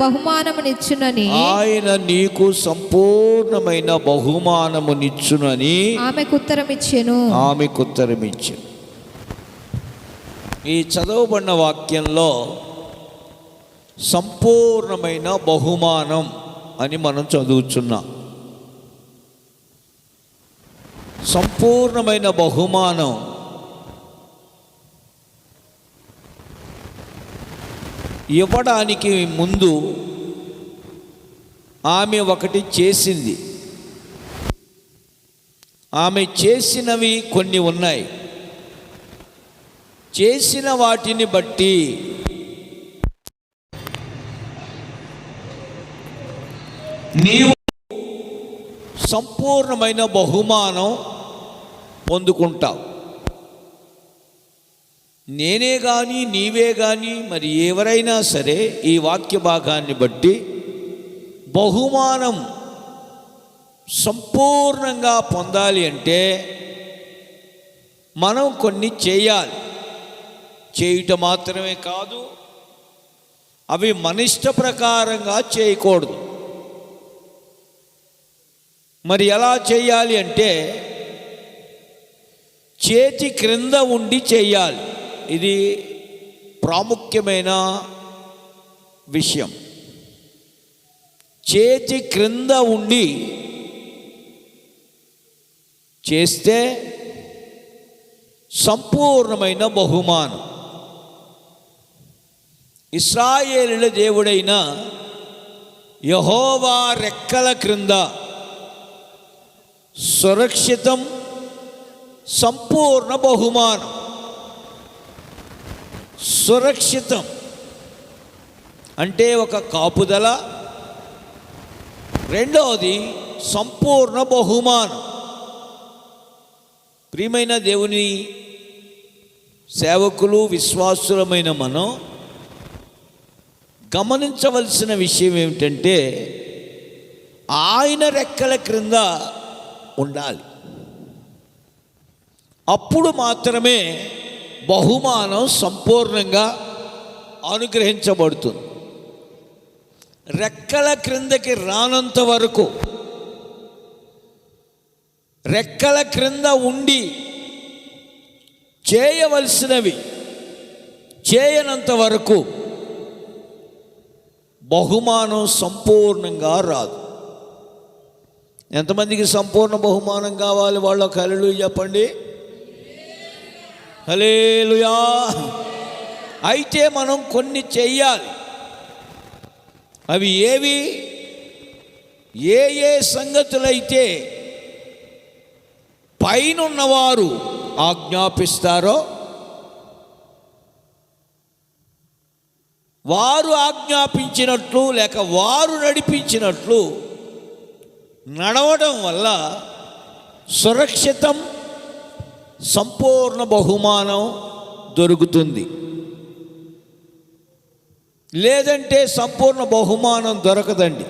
బహుమానమునిచ్చునని ఆయన నీకు సంపూర్ణమైన బహుమానమునిచ్చునని ఆమెకు ఉత్తరమిచ్చెను. ఈ చదవబడిన వాక్యంలో సంపూర్ణమైన బహుమానం అని మనం చదువుతున్నాం. సంపూర్ణమైన బహుమానం ఇవ్వడానికి ముందు ఆమె ఒకటి చేసింది. ఆమె చేసినవి కొన్ని ఉన్నాయి. చేసిన వాటిని బట్టి నీవు సంపూర్ణమైన బహుమానం పొందుకుంటావు. నేనే కానీ నీవే కానీ మరి ఎవరైనా సరే ఈ వాక్య భాగాన్ని బట్టి బహుమానం సంపూర్ణంగా పొందాలి అంటే మనం కొన్ని చేయాలి. చేయుట మాత్రమే కాదు, అవి మన ఇష్ట ప్రకారంగా చేయకూడదు. మరి ఎలా చేయాలి అంటే చేతి క్రింద ఉండి చేయాలి. ఇది ప్రాముఖ్యమైన విషయం. చేతి క్రింద ఉండి చేస్తే సంపూర్ణమైన బహుమానం. ఇశ్రాయేలుల దేవుడైన యెహోవా రెక్కల క్రింద సురక్షితం, సంపూర్ణ బహుమానం. సురక్షితం అంటే ఒక కాపుదల, రెండవది సంపూర్ణ బహుమానం. ప్రియమైన దేవుని సేవకులు, విశ్వాసులమైన మనం గమనించవలసిన విషయం ఏమిటంటే ఆయన రెక్కల క్రింద ఉండాలి. అప్పుడు మాత్రమే బహుమానం సంపూర్ణంగా అనుగ్రహించబడుతుంది. రెక్కల క్రిందకి రానంత వరకు, రెక్కల క్రింద ఉండి చేయవలసినవి చేయనంత వరకు బహుమానం సంపూర్ణంగా రాదు. ఎంతమందికి సంపూర్ణ బహుమానం కావాలి? వాళ్ళు ఒక హల్లెలూయా చెప్పండి. హల్లెలూయా. అయితే మనం కొన్ని చెయ్యాలి. అవి ఏవి? ఏ సంగతులైతే పైనున్నవారు ఆజ్ఞాపిస్తారో, వారు ఆజ్ఞాపించినట్లు లేక వారు నడిపించినట్లు నడవడం వల్ల సురక్షితం, సంపూర్ణ బహుమానం దొరుకుతుంది. లేదంటే సంపూర్ణ బహుమానం దొరకదండి.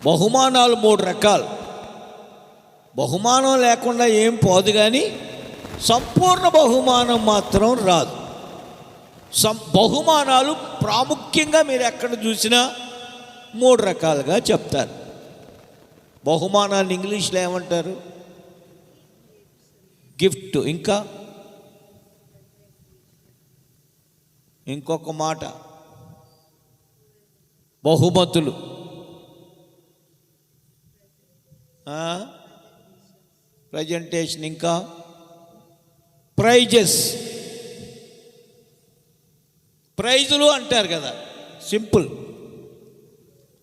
బహుమానాలు 3 రకాలు. బహుమానం లేకుండా ఏం పోదు, కానీ సంపూర్ణ బహుమానం మాత్రం రాదు. బహుమానాలు ప్రాముఖ్యంగా మీరు ఎక్కడ చూసినా 3 రకాలుగా చెప్తారు. బహుమానాన్ని ఇంగ్లీష్లో ఏమంటారు? గిఫ్ట్. ఇంకా ఇంకొక మాట బహుమతులు, ప్రజెంటేషన్, ఇంకా ప్రైజెస్. ప్రైజులు అంటారు కదా, సింపుల్,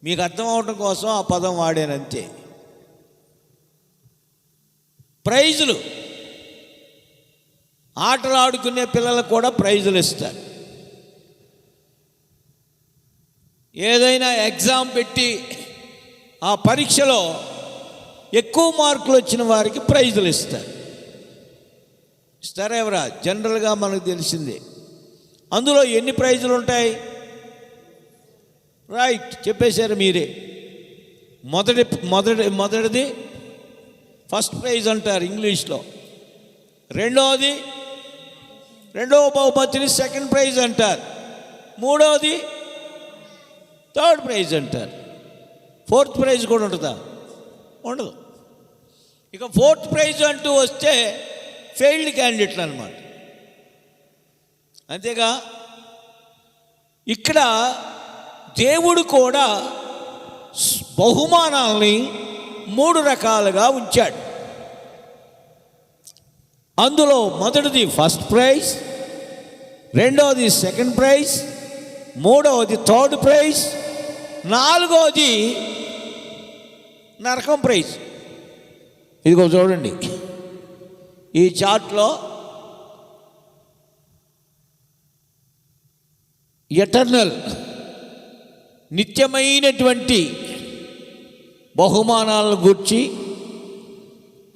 మీకు అర్థం అవడం కోసం ఆ పదం వాడానంతే. ప్రైజులు. ఆటలు ఆడుకునే పిల్లలకు కూడా ప్రైజులు ఇస్తారు. ఏదైనా ఎగ్జామ్ పెట్టి ఆ పరీక్షలో ఎక్కువ మార్కులు వచ్చిన వారికి ప్రైజులు ఇస్తారు. ఇస్తారా ఎవరా? జనరల్గా మనకు తెలిసిందే. అందులో ఎన్ని ప్రైజులు ఉంటాయి? రైట్, చెప్పేశారు మీరే. మొదటిది ఫస్ట్ ప్రైజ్ అంటారు ఇంగ్లీష్లో. రెండవ బహుమతిని సెకండ్ ప్రైజ్ అంటారు. మూడవది థర్డ్ ప్రైజ్ అంటారు. ఫోర్త్ ప్రైజ్ కూడా ఉంటుందా? ఉండదు. ఇక ఫోర్త్ ప్రైజ్ అంటూ వస్తే ఫెయిల్డ్ క్యాండిడేట్లు అన్నమాట. అంతేగా ఇక్కడ దేవుడు కూడా బహుమానాల్ని 3 రకాలుగా ఉంచాడు. అందులో మొదటిది ఫస్ట్ ప్రైజ్, రెండవది సెకండ్ ప్రైజ్, మూడవది థర్డ్ ప్రైజ్, నాలుగవది నరకం ప్రైజ్. ఇదిగో చూడండి ఈ చార్ట్లో ఎటర్నల్ నిత్యమైనటువంటి బహుమానాలను గూర్చి,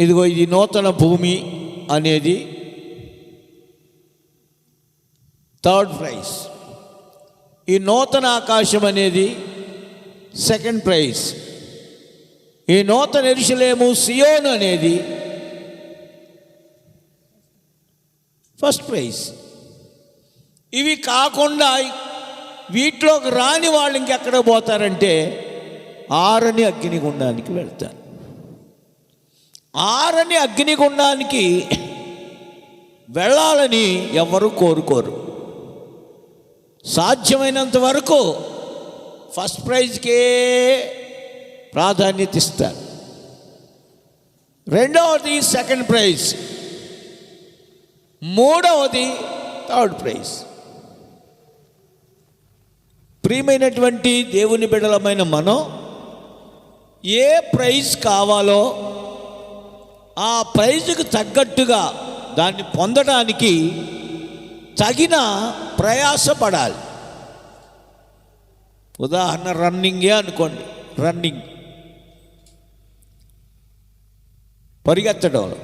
ఇదిగో ఇది నూతన భూమి అనేది థర్డ్ ప్రైజ్, ఈ నూతన ఆకాశం అనేది సెకండ్ ప్రైజ్, ఈ నూతన యెరూషలేము సియోను అనేది ఫస్ట్ ప్రైజ్. ఇవి కాకుండా వీటిలోకి రాని వాళ్ళు ఇంకెక్కడ పోతారంటే ఆరని అగ్నిగుండానికి వెళ్తారు. ఆరని అగ్నిగుండానికి వెళ్ళాలని ఎవరు కోరుకోరు. సాధ్యమైనంత వరకు ఫస్ట్ ప్రైజ్కే ప్రాధాన్యత ఇస్తారు. రెండవది సెకండ్ ప్రైజ్, మూడవది థర్డ్ ప్రైజ్. ప్రియమైనటువంటి దేవుని బిడ్డలమైన మనం ఏ ప్రైజ్ కావాలో ఆ ప్రైజ్కు తగ్గట్టుగా దాన్ని పొందడానికి తగిన ప్రయాసపడాలి. ఉదాహరణ రన్నింగే అనుకోండి. రన్నింగ్ పరిగెత్తడంలో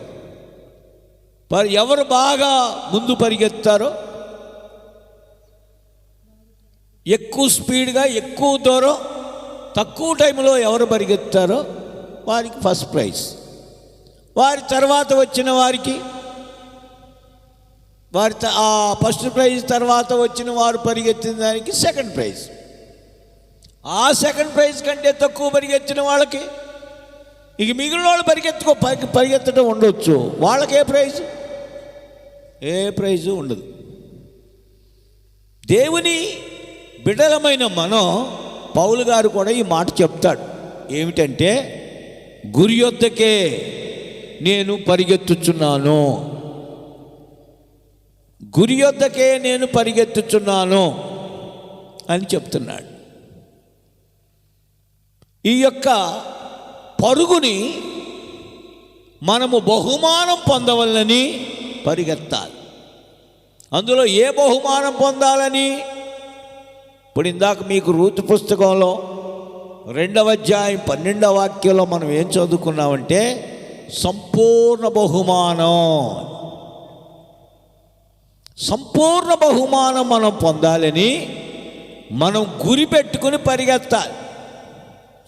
ఎవరు బాగా ముందు పరిగెత్తారో, ఎక్కువ స్పీడ్గా ఎక్కువ దూరం తక్కువ టైంలో ఎవరు పరిగెత్తారో వారికి ఫస్ట్ ప్రైజ్. వారి తర్వాత వచ్చిన వారికి ఆ ఫస్ట్ ప్రైజ్ తర్వాత వచ్చిన వారు పరిగెత్తిన దానికి సెకండ్ ప్రైజ్. ఆ సెకండ్ ప్రైజ్ కంటే తక్కువ పరిగెత్తిన వాళ్ళకి ఇక మిగిలిన వాళ్ళు పరిగెత్తడం ఉండొచ్చు, వాళ్ళకి ఏ ప్రైజు ఉండదు. దేవుని బిడ్డలమైన మనం, పౌలు గారు కూడా ఈ మాట చెప్తాడు. ఏమిటంటే, గురి యొద్దకే నేను పరిగెత్తుచున్నాను, గురి యొద్దకే నేను పరిగెత్తుచున్నాను అని చెప్తున్నాడు. ఈ యొక్క పరుగుని మనము బహుమానం పొందవలని పరిగెత్తాలి. అందులో ఏ బహుమానం పొందాలని? ఇప్పుడు ఇందాక మీకు రూతు పుస్తకంలో 2వ అధ్యాయం 12వ వాక్యంలో మనం ఏం చదువుకున్నామంటే, సంపూర్ణ బహుమానం. సంపూర్ణ బహుమానం మనం పొందాలని మనం గురి పెట్టుకుని పరిగెత్తాలి.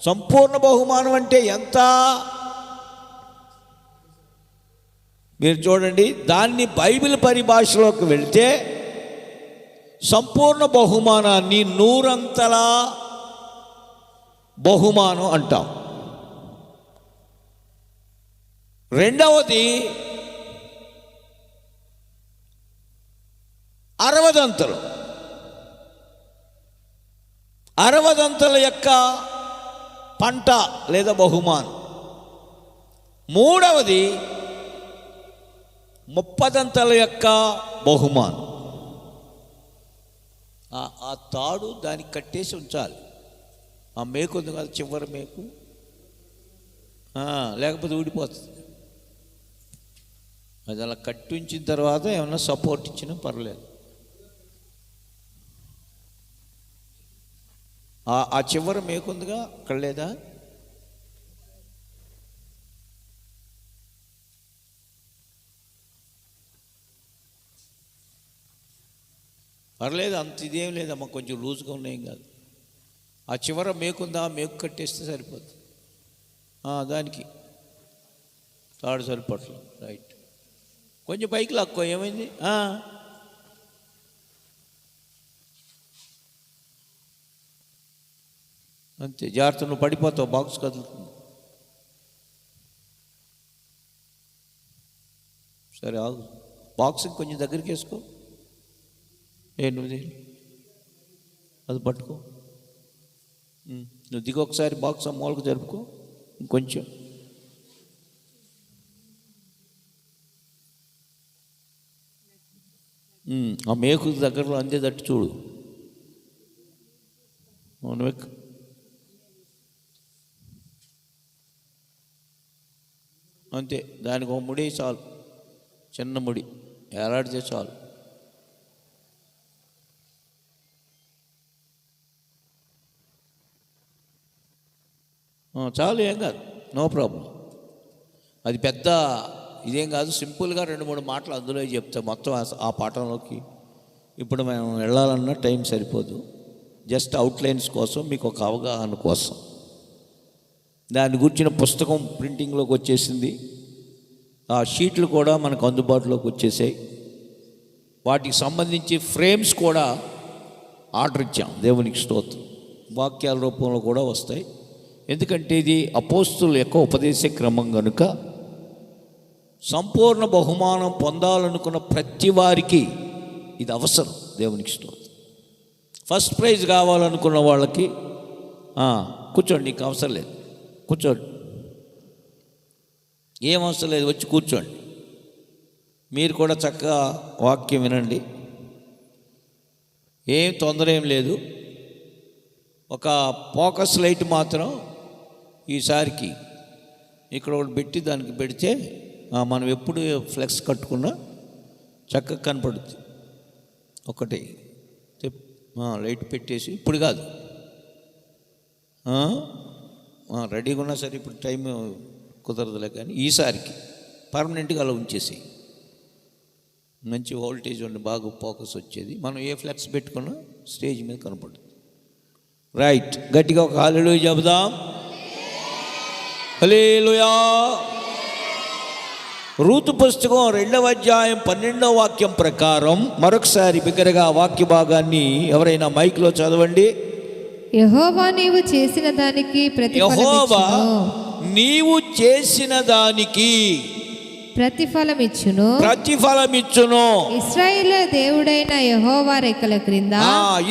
సంపూర్ణ బహుమానం అంటే ఎంత? మీరు చూడండి, దాన్ని బైబిల్ పరిభాషలోకి వెళ్తే సంపూర్ణ బహుమానాన్ని 100 అంతల బహుమానం అంటాం. రెండవది 60 అంతలు, 60 అంతల యొక్క పంట లేదా బహుమానం. మూడవది 30 అంతల యొక్క బహుమానం. ఆ తాడు దానికి కట్టేసి ఉంచాలి. ఆ మేకు ఉంది కదా, చివరి మేకు, లేకపోతే ఊడిపోతుంది. అది అలా కట్టి ఉంచిన తర్వాత ఏమన్నా సపోర్ట్ ఇచ్చినా పర్లేదు. ఆ చివరి మేకుందిగా అక్కడ లేదా? పర్లేదు, అంత ఇదేం లేదమ్మా, కొంచెం లూజ్గా ఉన్నాయేం కాదు. ఆ చివర మేకుందా, మేకు కట్టేస్తే సరిపోతుంది. దానికి తాడు సరిపట్ల. రైట్, కొంచెం పైకి లాక్కో. ఏమైంది? అంతే. జాగ్రత్త, నువ్వు పడిపోతావు, బాక్స్ కదులుతుంది. సరే ఆగు, బాక్స్ కొంచెం దగ్గరికి వేసుకో. నువ్వు అది పట్టుకో. నువ్వు దిగి ఒకసారి బాక్స్ ఆ మూలకు జరుపుకో. ఇంకొంచెం ఆ మేకు దగ్గరలో అందేటట్టు చూడు. అవును, అంతే. దానికి ఒక ముడి చాలు, చిన్న ముడి ఏలాడితే చాలు. చాలు, ఏం కాదు, నో ప్రాబ్లం. అది పెద్ద ఇదేం కాదు, సింపుల్గా 2-3 మాటలు అందులో చెప్తా. మొత్తం ఆ పాఠంలోకి ఇప్పుడు మేము వెళ్ళాలన్నా టైం సరిపోదు. జస్ట్ అవుట్లైన్స్ కోసం, మీకు ఒక అవగాహన కోసం. దాని గురించిన పుస్తకం ప్రింటింగ్లోకి వచ్చేసింది. ఆ షీట్లు కూడా మనకు అందుబాటులోకి వచ్చేసాయి. వాటికి సంబంధించి ఫ్రేమ్స్ కూడా ఆర్డర్ ఇచ్చాం. దేవునికి స్తోత్రం. వాక్యాల రూపంలో కూడా వస్తాయి. ఎందుకంటే ఇది అపోస్తుల యొక్క ఉపదేశ క్రమం కనుక సంపూర్ణ బహుమానం పొందాలనుకున్న ప్రతి వారికి ఇది అవసరం. దేవునికి స్తోత్రం. ఫస్ట్ ప్రైజ్ కావాలనుకున్న వాళ్ళకి కూర్చోండి, నీకు అవసరం లేదు, కూర్చోండి, ఏం అవసరం లేదు, వచ్చి కూర్చోండి. మీరు కూడా చక్కగా వాక్యం వినండి, ఏం తొందర ఏం లేదు. ఒక ఫోకస్ లైట్ మాత్రం ఈసారికి ఇక్కడ ఒకటి పెట్టి దానికి పెడితే మనం ఎప్పుడు ఫ్లెక్స్ కట్టుకున్నా చక్కగా కనపడుతుంది. ఒకటి లైట్ పెట్టేసి, ఇప్పుడు కాదు, రెడీగా ఉన్నా సరే, ఇప్పుడు టైం కుదరదులే, కానీ ఈసారికి పర్మనెంట్గా అలా ఉంచేసి మంచి వోల్టేజ్ ఉండి బాగా ఫోకస్ వచ్చేది. మనం ఏ ఫ్లెక్స్ పెట్టుకున్నా స్టేజ్ మీద కనపడుతుంది. రైట్, గట్టిగా ఒక హల్లెలూయా చెబుదాం. హల్లెలూయా. రూతు పుస్తకం 2వ అధ్యాయం 12వ వాక్యం ప్రకారం మరొకసారి బిగ్గరగా వాక్య భాగాన్ని ఎవరైనా మైక్లో చదవండి. యెహోవా నీవు చేసిన దానికి ప్రతిఫలమిచ్చును. ఇశ్రాయేలీయుల దేవుడైన యెహోవా రెక్కల క్రింద,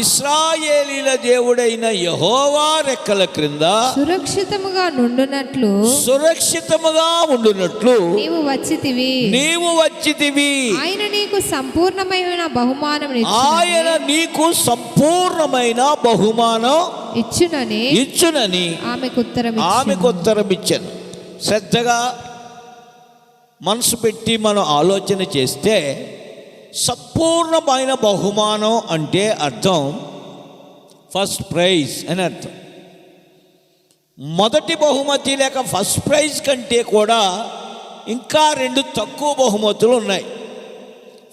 ఇశ్రాయేలీయుల దేవుడైన యెహోవా రెక్కల క్రింద సురక్షితముగా ఉండునట్లు నీవు వచ్చితివి. ఆయన నీకు సంపూర్ణమైన బహుమానం ఇచ్చునని ఆమెకు ఉత్తరం ఇచ్చాను. శ్రద్ధగా మనసు పెట్టి మనం ఆలోచన చేస్తే సంపూర్ణమైన బహుమానం అంటే అర్థం ఫస్ట్ ప్రైజ్ అని అర్థం. మొదటి బహుమతి లేక ఫస్ట్ ప్రైజ్ కంటే కూడా ఇంకా 2 తక్కువ బహుమతులు ఉన్నాయి.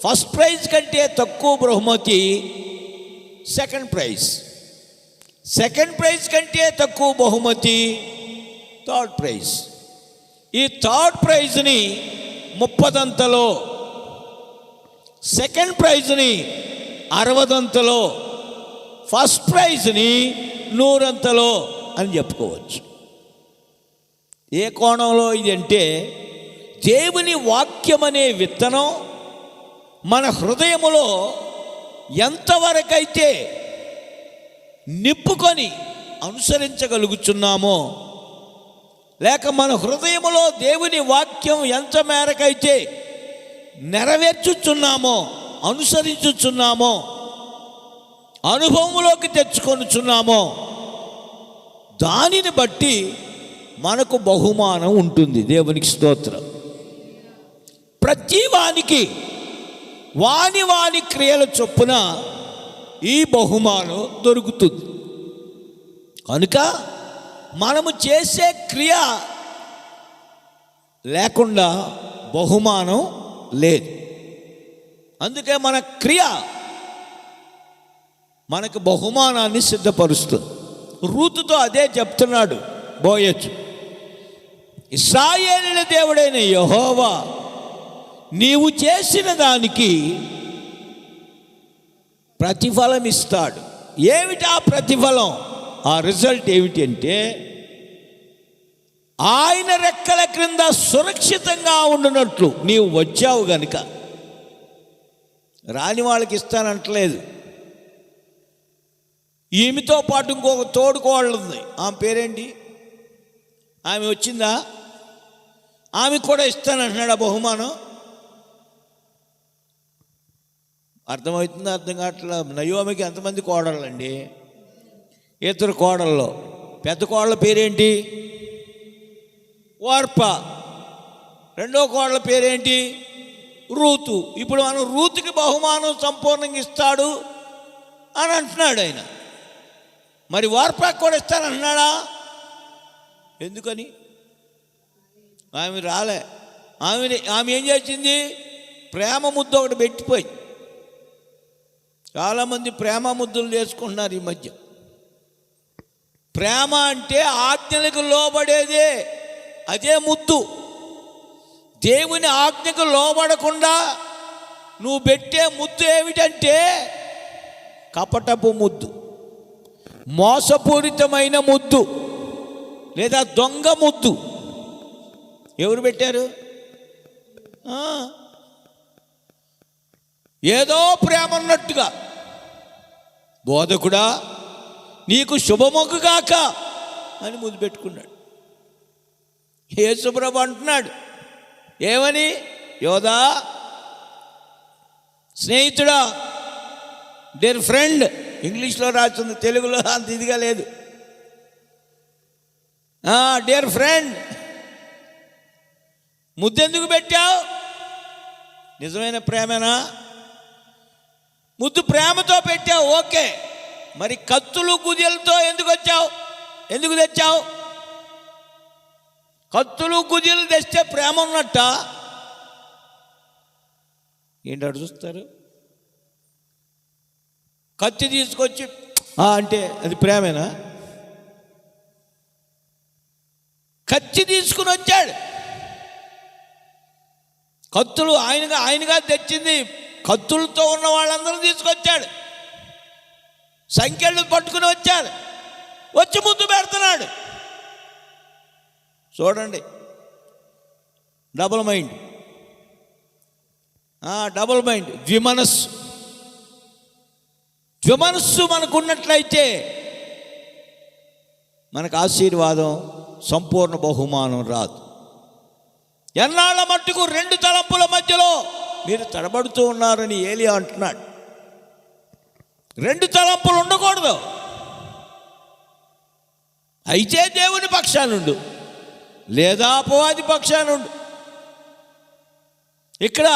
ఫస్ట్ ప్రైజ్ కంటే తక్కువ బహుమతి సెకండ్ ప్రైజ్. సెకండ్ ప్రైజ్ కంటే తక్కువ బహుమతి థర్డ్ ప్రైజ్. ఈ థర్డ్ ప్రైజ్ని 30 సెకండ్ ప్రైజ్ని 60 ఫస్ట్ ప్రైజ్ని 100 అని చెప్పుకోవచ్చు. ఏ కోణంలో ఇది అంటే, దేవుని వాక్యం అనే విత్తనం మన హృదయములో ఎంతవరకైతే నింపుకొని అనుసరించగలుగుతున్నామో, లేక మన హృదయములో దేవుని వాక్యం ఎంత మేరకైతే నెరవేర్చుచున్నామో, అనుసరించుచున్నామో, అనుభవంలోకి తెచ్చుకొనుచున్నామో, దానిని బట్టి మనకు బహుమానం ఉంటుంది. దేవునికి స్తోత్రం. ప్రతి వానికి వాని క్రియల చొప్పున ఈ బహుమానం దొరుకుతుంది. కనుక మనము చేసే క్రియ లేకుండా బహుమానం లేదు. అందుకే మన క్రియ మనకు బహుమానాన్ని సిద్ధపరుస్తుంది. రూతుతో అదే చెప్తున్నాడు బోయజు. ఇశ్రాయేలీయుల దేవుడైన యెహోవా నీవు చేసిన దానికి ప్రతిఫలం ఇస్తాడు. ఏమిటా ప్రతిఫలం? ఆ రిజల్ట్ ఏమిటి అంటే ఆయన రెక్కల క్రింద సురక్షితంగా ఉండునట్లు నీవు వచ్చావు గనుక. రాని వాళ్ళకి ఇస్తానంటలేదు. ఈమెతో పాటు ఇంకొక తోడుకోళ్ళు ఉంది, ఆమె పేరేంటి, ఆమె వచ్చిందా, ఆమెకు కూడా ఇస్తానంటున్నాడు ఆ బహుమానం. అర్థమవుతుందా? అర్థం కావట్లా. నయోమికి ఎంతమంది కోడళ్ళండి? ఇద్దరు కోడల్లో పెద్ద కోడల పేరేంటి? వార్ప. రెండో కోడల పేరేంటి? రూతు. ఇప్పుడు మనం రూతుకి బహుమానం సంపూర్ణంగా ఇస్తాడు అని అంటున్నాడు ఆయన. మరి వార్పాకు కూడా ఇస్తానంటున్నాడా? ఎందుకని? ఆమె రాలే. ఆమె ఏం చేసింది? ప్రేమ ముద్దు ఒకటి పెట్టిపోయి. చాలామంది ప్రేమ ముద్దులు చేసుకుంటున్నారు ఈ మధ్య. ప్రేమ అంటే ఆజ్ఞలకు లోబడేదే, అదే ముద్దు. దేవుని ఆజ్ఞకు లోబడకుండా నువ్వు పెట్టే ముద్దు ఏమిటంటే కపటపు ముద్దు, మోసపూరితమైన ముద్దు, లేదా దొంగ ముద్దు. ఎవరు పెట్టారు? ఏదో ప్రేమ అన్నట్టుగా, బోధకుడా నీకు శుభమొగ్గుగాక అని ముద్దు పెట్టుకున్నాడు. యేసుప్రభు అంటున్నాడు ఏమని? యోధా, స్నేహితుడా, డియర్ ఫ్రెండ్. ఇంగ్లీష్లో రాస్తుంది, తెలుగులో అంత ఇదిగా లేదు. డియర్ ఫ్రెండ్, ముద్దెందుకు పెట్టావు? నిజమైన ప్రేమేనా? ముద్దు ప్రేమతో పెట్టావు, ఓకే. మరి కత్తులు గుదిలతో ఎందుకు వచ్చావు? ఎందుకు తెచ్చావు? కత్తులు గుదిలు తెస్తే ప్రేమ ఉన్నట్ట? ఏంటి చూస్తారు? కత్తి తీసుకొచ్చి అంటే అది ప్రేమేనా? కత్తి తీసుకుని వచ్చాడు. కత్తులు ఆయనగా తెచ్చింది. కత్తులతో ఉన్న వాళ్ళందరూ తీసుకొచ్చాడు. సంఖ్యలు పట్టుకుని వచ్చాడు. వచ్చి ముద్దు పెడుతున్నాడు. చూడండి, డబుల్ మైండ్, ద్విమనస్సు మనకున్నట్లయితే మనకు ఆశీర్వాదం, సంపూర్ణ బహుమానం రాదు. ఎన్నాళ్ళ మట్టుకు రెండు తలంపుల మధ్యలో మీరు తడబడుతూ ఉన్నారని ఏలియా అంటున్నాడు. రెండు తలంపులు ఉండకూడదు. అయితే దేవుని పక్షానుండు, లేదా అపవాది పక్షానుండు. ఇక్కడ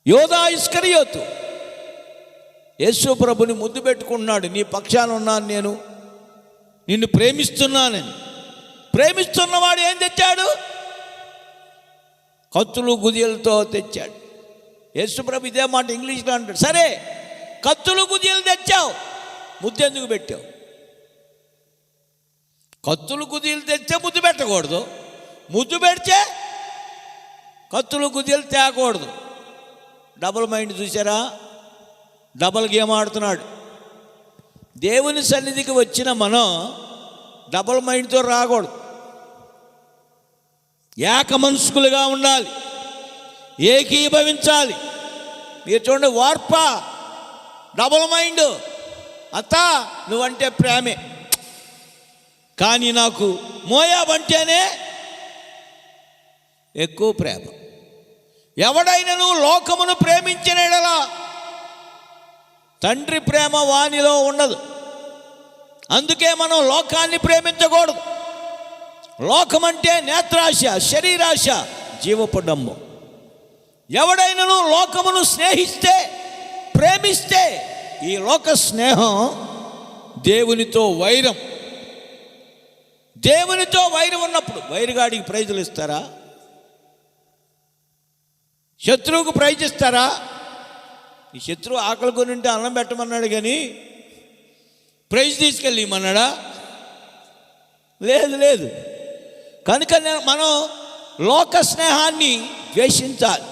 యోధా ఇస్కరియోతు యేసు ప్రభుని ముద్దు పెట్టుకున్నాడు. నీ పక్షాన ఉన్నాను, నేను నిన్ను ప్రేమిస్తున్నానని. ప్రేమిస్తున్నవాడు ఏం తెచ్చాడు? కత్తులు గుదియలతో తెచ్చాడు. యేసు ప్రభు ఇదే మాట ఇంగ్లీష్లో అంటాడు. సరే, కత్తులు గుదియలు తెచ్చావు, ముద్దు ఎందుకు పెట్టావు? కత్తులు గుదియలు తెస్తే ముద్దు పెట్టకూడదు, ముద్దు పెడితే కత్తులు గుదియలు తేకూడదు. డబుల్ మైండ్ చూసారా? డబుల్ గేమ్ ఆడుతున్నాడు. దేవుని సన్నిధికి వచ్చిన మనం డబుల్ మైండ్తో రాకూడదు. ఏక మనస్కులుగా ఉండాలి, ఏకీభవించాలి. మీరు చూడండి, వార్ప డబుల్ మైండ్. అత్త నువ్వంటే ప్రేమే, కానీ నాకు మోయాబ్ అంటేనే ఎక్కువ ప్రేమ. ఎవడైనా నువ్వు లోకమును ప్రేమించిన యెడల తండ్రి ప్రేమ వానిలో ఉండదు. అందుకే మనం లోకాన్ని ప్రేమించకూడదు. లోకం అంటే నేత్రాశ, శరీరాశ, జీవపు డమ్ము. ఎవడైనా లోకమును స్నేహిస్తే, ప్రేమిస్తే, ఈ లోక స్నేహం దేవునితో వైరం. దేవునితో వైరం ఉన్నప్పుడు వైరుగాడికి ప్రైజులు ఇస్తారా? శత్రువుకు ప్రైజ్ ఇస్తారా? ఈ శత్రువు ఆకలి కొని ఉంటే అన్నం పెట్టమన్నాడు, కానీ ప్రైజ్ తీసుకెళ్ళి ఇమ్మన్నాడా? లేదు. కనుక మనం లోక స్నేహాన్ని ద్వేషించాలి.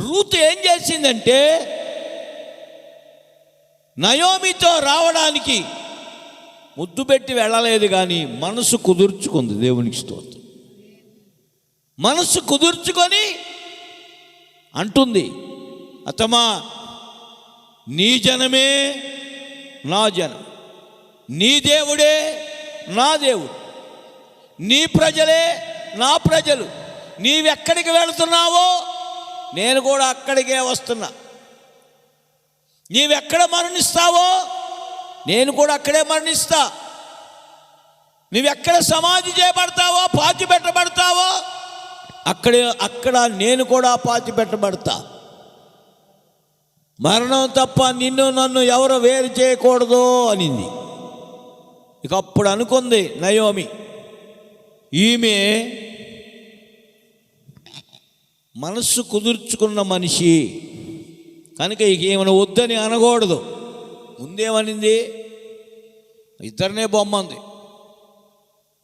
రూతు ఏం చేసిందంటే, నయోమితో రావడానికి ముద్దు పెట్టి వెళ్ళలేదు, కానీ మనసు కుదుర్చుకుంది. దేవునికి స్తోత్రం. మనసు కుదుర్చుకొని అంటుంది, అత్తమా, నీ జనమే నా జనం, నీ దేవుడే నా దేవుడు, నీ ప్రజలే నా ప్రజలు. నీవెక్కడికి వెళుతున్నావో నేను కూడా అక్కడికే వస్తున్నా. నీవెక్కడ మరణిస్తావో నేను కూడా అక్కడే మరణిస్తా. నువ్వెక్కడ సమాధి చేయబడతావో, పాతి పెట్టబడతావో అక్కడ నేను కూడా పాతి పెట్టబడతా. మరణం తప్ప నిన్ను నన్ను ఎవరు వేరు చేయకూడదు అనింది. ఇక అప్పుడు అనుకుంది నయోమి, ఈమె మనస్సు కుదుర్చుకున్న మనిషి కనుక ఇక ఏమైనా వద్దని అనకూడదు. ముందేమనింది, ఇద్దరినే బొమ్మంది.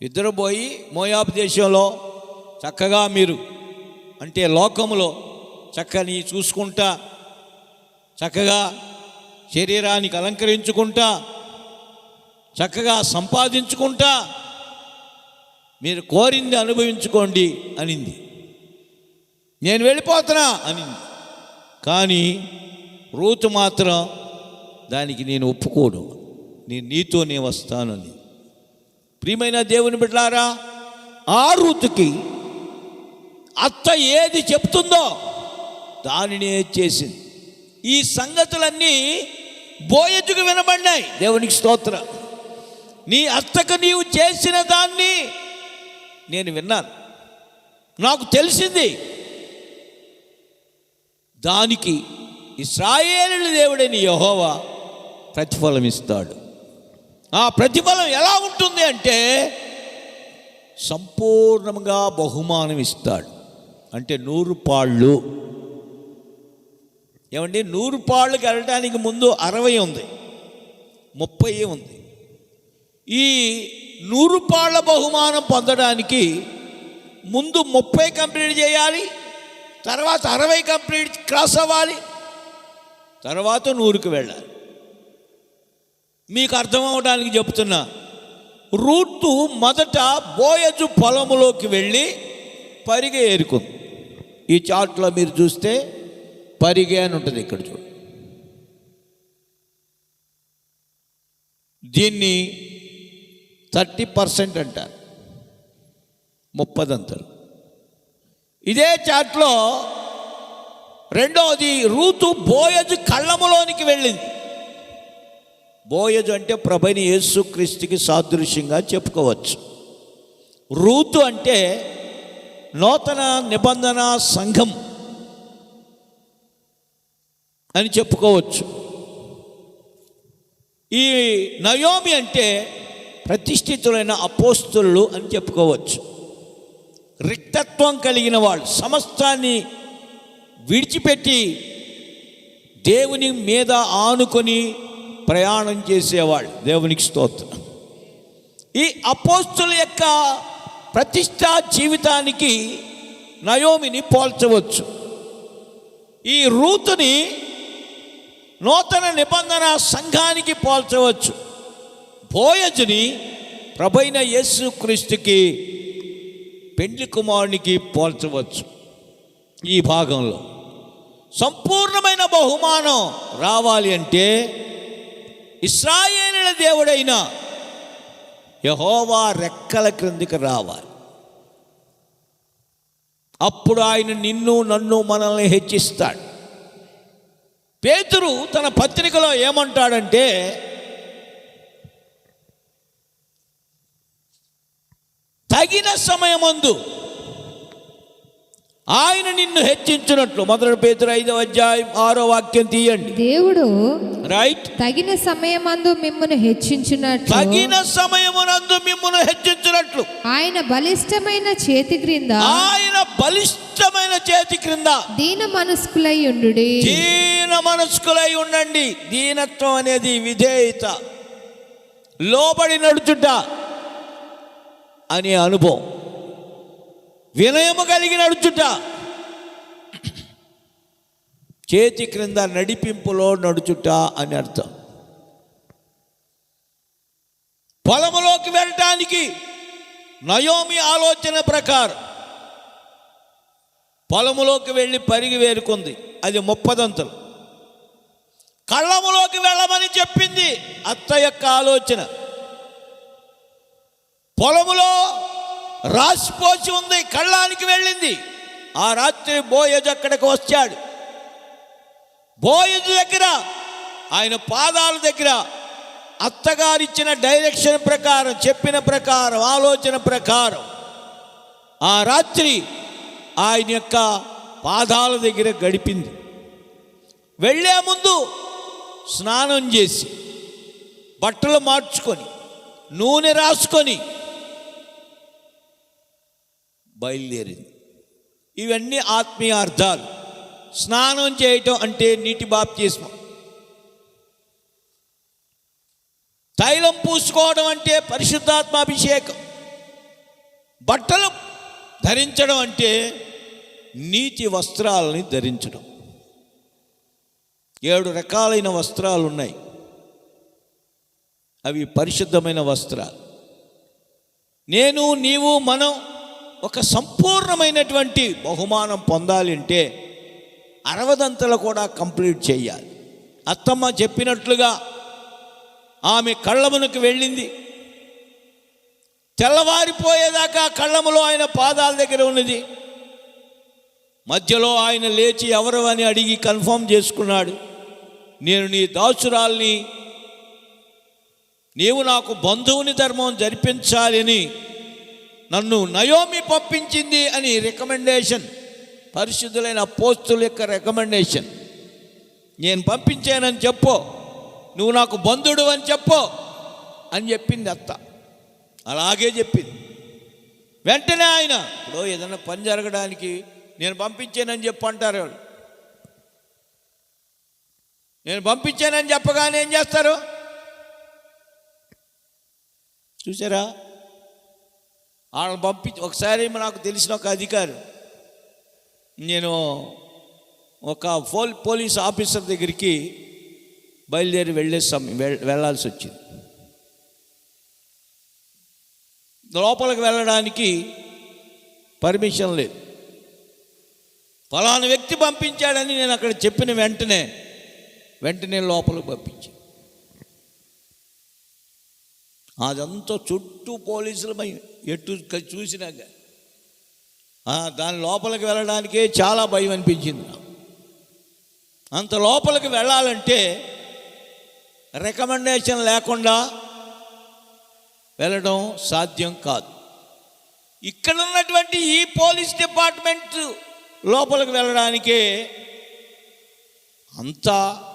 ఇద్దరు పోయి మోయాబు దేశంలో చక్కగా మీరు అంటే లోకములో చక్కని చూసుకుంటా, చక్కగా శరీరానికి అలంకరించుకుంటా, చక్కగా సంపాదించుకుంటా మీరు కోరింది అనుభవించుకోండి అనింది. నేను వెళ్ళిపోతున్నా అనింది. కానీ రూతు మాత్రం దానికి నేను ఒప్పుకోను, నేను నీతోనే వస్తానని. ప్రియమైన దేవుని బిడ్డలారా, ఆ రూతుకి అత్త ఏది చెప్తుందో దానినే చేసింది. ఈ సంగతులన్నీ బోయజుకు వినబడినాయి. దేవునికి స్తోత్రం. నీ అత్తకు నీవు చేసిన దాన్ని నేను విన్నాను, నాకు తెలిసింది. దానికి ఇశ్రాయేలు దేవుడైన యెహోవా ప్రతిఫలం ఇస్తాడు. ఆ ప్రతిఫలం ఎలా ఉంటుంది అంటే సంపూర్ణంగా బహుమానం ఇస్తాడు. అంటే 100 పాళ్ళు. ఏమండి, 100 పాళ్ళకి వెళ్ళడానికి ముందు 60 ఉంది, 30 ఉంది. ఈ 100 పాళ్ళ బహుమానం పొందడానికి ముందు 30 కంప్లీట్ చేయాలి, తర్వాత 60 కంప్లీట్ క్రాస్ అవ్వాలి, తర్వాత 100కి వెళ్ళాలి. మీకు అర్థం అవడానికి చెప్తున్నా. రూతు మొదట బోయజు పొలములోకి వెళ్ళి పరిగె ఏరుకుంది. ఈ చార్ట్లో మీరు చూస్తే పరిగె అని ఉంటుంది. ఇక్కడ చూడండి, దీన్ని 30% అంటారు, 30 అంటారు. ఇదే చాట్లో రెండవది రూతు బోయజు కళ్ళములోనికి వెళ్ళింది. బోయజు అంటే ప్రభువైన యేసుక్రీస్తుకి సాదృశ్యంగా చెప్పుకోవచ్చు. రూతు అంటే నూతన నిబంధన సంఘం అని చెప్పుకోవచ్చు. ఈ నయోమి అంటే ప్రతిష్ఠితులైన అపోస్తులు అని చెప్పుకోవచ్చు. రిక్తత్వం కలిగిన వాళ్ళు, సమస్తాన్ని విడిచిపెట్టి దేవుని మీద ఆనుకొని ప్రయాణం చేసేవాళ్ళు. దేవునికి స్తోత్రం. ఈ అపోస్తుల యొక్క ప్రతిష్టా జీవితానికి నయోమిని పోల్చవచ్చు. ఈ రూతుని నూతన నిబంధన సంఘానికి పోల్చవచ్చు. బోయజుని ప్రభువైన యేసుక్రీస్తుకి పెండ్లి కుమారునికి పోల్చవచ్చు. ఈ భాగంలో సంపూర్ణమైన బహుమానం రావాలి అంటే ఇశ్రాయేలుల దేవుడైన యెహోవా రెక్కల క్రిందికి రావాలి. అప్పుడు ఆయన నిన్ను నన్ను మనల్ని హెచ్చిస్తాడు. పేతురు తన పత్రికలో ఏమంటాడంటే, తగిన సమయమందు ఆయన నిన్ను హెచ్చించినట్లు. 1 పేతురు 5వ అధ్యాయం 6వ వాక్యం తీయండి. దేవుడు రైట్ తగిన సమయమందు మిమ్మును హెచ్చించినట్లు, తగిన సమయమునందు మిమ్మును హెచ్చించినట్లు ఆయన బలిష్టమైన చేతి క్రింద, ఆయన బలిష్టమైన చేతి క్రింద దీన మనస్కులై ఉండుడి. దీన మనస్కులై ఉండండి. దీనత్వం అనేది విధేయత, లోబడి నడుచుట అనే అనుభవం, వినయము కలిగి నడుచుట, చేతి క్రింద నడిపింపులో నడుచుట అని అర్థం. పొలములోకి వెళ్ళటానికి నయోమి ఆలోచన ప్రకారం పొలములోకి వెళ్ళి పరిగి వేరుకుంది. అది 30 కళ్ళములోకి వెళ్ళమని చెప్పింది అత్త యొక్క ఆలోచన. పొలములో రాసిపోసి ఉంది, కళ్ళానికి వెళ్ళింది. ఆ రాత్రి బోయజు అక్కడికి వచ్చాడు. బోయజు దగ్గర, ఆయన పాదాల దగ్గర అత్తగారిచ్చిన డైరెక్షన్ ప్రకారం, చెప్పిన ప్రకారం, ఆలోచన ప్రకారం ఆ రాత్రి ఆయన యొక్క పాదాల దగ్గర గడిపింది. వెళ్ళే ముందు స్నానం చేసి బట్టలు మార్చుకొని నూనె రాసుకొని బయలుదేరింది. ఇవన్నీ ఆత్మీయ అర్థాలు. స్నానం చేయటం అంటే నీటి బాప్తిస్మం. తైలం పూసుకోవడం అంటే పరిశుద్ధాత్మాభిషేకం. బట్టలు ధరించడం అంటే నీతి వస్త్రాలని ధరించడం. 7 రకాలైన వస్త్రాలు ఉన్నాయి. అవి పరిశుద్ధమైన వస్త్రాలు. నేను, నీవు, మనం ఒక సంపూర్ణమైనటువంటి బహుమానం పొందాలి అంటే 60 కూడా కంప్లీట్ చేయాలి. అత్తమ్మ చెప్పినట్లుగా ఆమె కళ్ళమునకు వెళ్ళింది. తెల్లవారిపోయేదాకా కళ్ళములో ఆయన పాదాల దగ్గర ఉన్నది. మధ్యలో ఆయన లేచి ఎవరు అని అడిగి కన్ఫర్మ్ చేసుకున్నాడు. నేను నీ దాసురాల్ని, నీవు నాకు బంధువుని ధర్మం జరిపించాలని నన్ను నయోమి పంపించింది అని రికమెండేషన్, పరిశుద్ధులైన అపోస్తుల యొక్క రికమెండేషన్. నేను పంపించానని చెప్పు, నువ్వు నాకు బంధుడు అని చెప్పు అని చెప్పింది అత్త. అలాగే చెప్పింది. వెంటనే ఆయన, ఇప్పుడు ఏదైనా పని జరగడానికి నేను పంపించానని చెప్పు అంటారు. నేను పంపించానని చెప్పగానే ఏం చేస్తారు చూసారా? వాళ్ళని ఒకసారి నాకు తెలిసిన ఒక అధికారి, నేను ఒక పోలీస్ ఆఫీసర్ దగ్గరికి బయలుదేరి వెళ్ళాల్సి వచ్చింది. లోపలికి వెళ్ళడానికి పర్మిషన్ లేదు. ఫలానా వ్యక్తి పంపించాడని నేను అక్కడ చెప్పిన వెంటనే లోపలికి పంపించి, అదంతా చుట్టూ పోలీసులు ఎటు చూసినాక దాని లోపలికి వెళ్ళడానికే చాలా భయం అనిపించింది నాకు. అంత లోపలికి వెళ్ళాలంటే రికమెండేషన్ లేకుండా వెళ్ళడం సాధ్యం కాదు. ఇక్కడ ఉన్నటువంటి ఈ పోలీస్ డిపార్ట్మెంట్ లోపలికి వెళ్ళడానికే అంత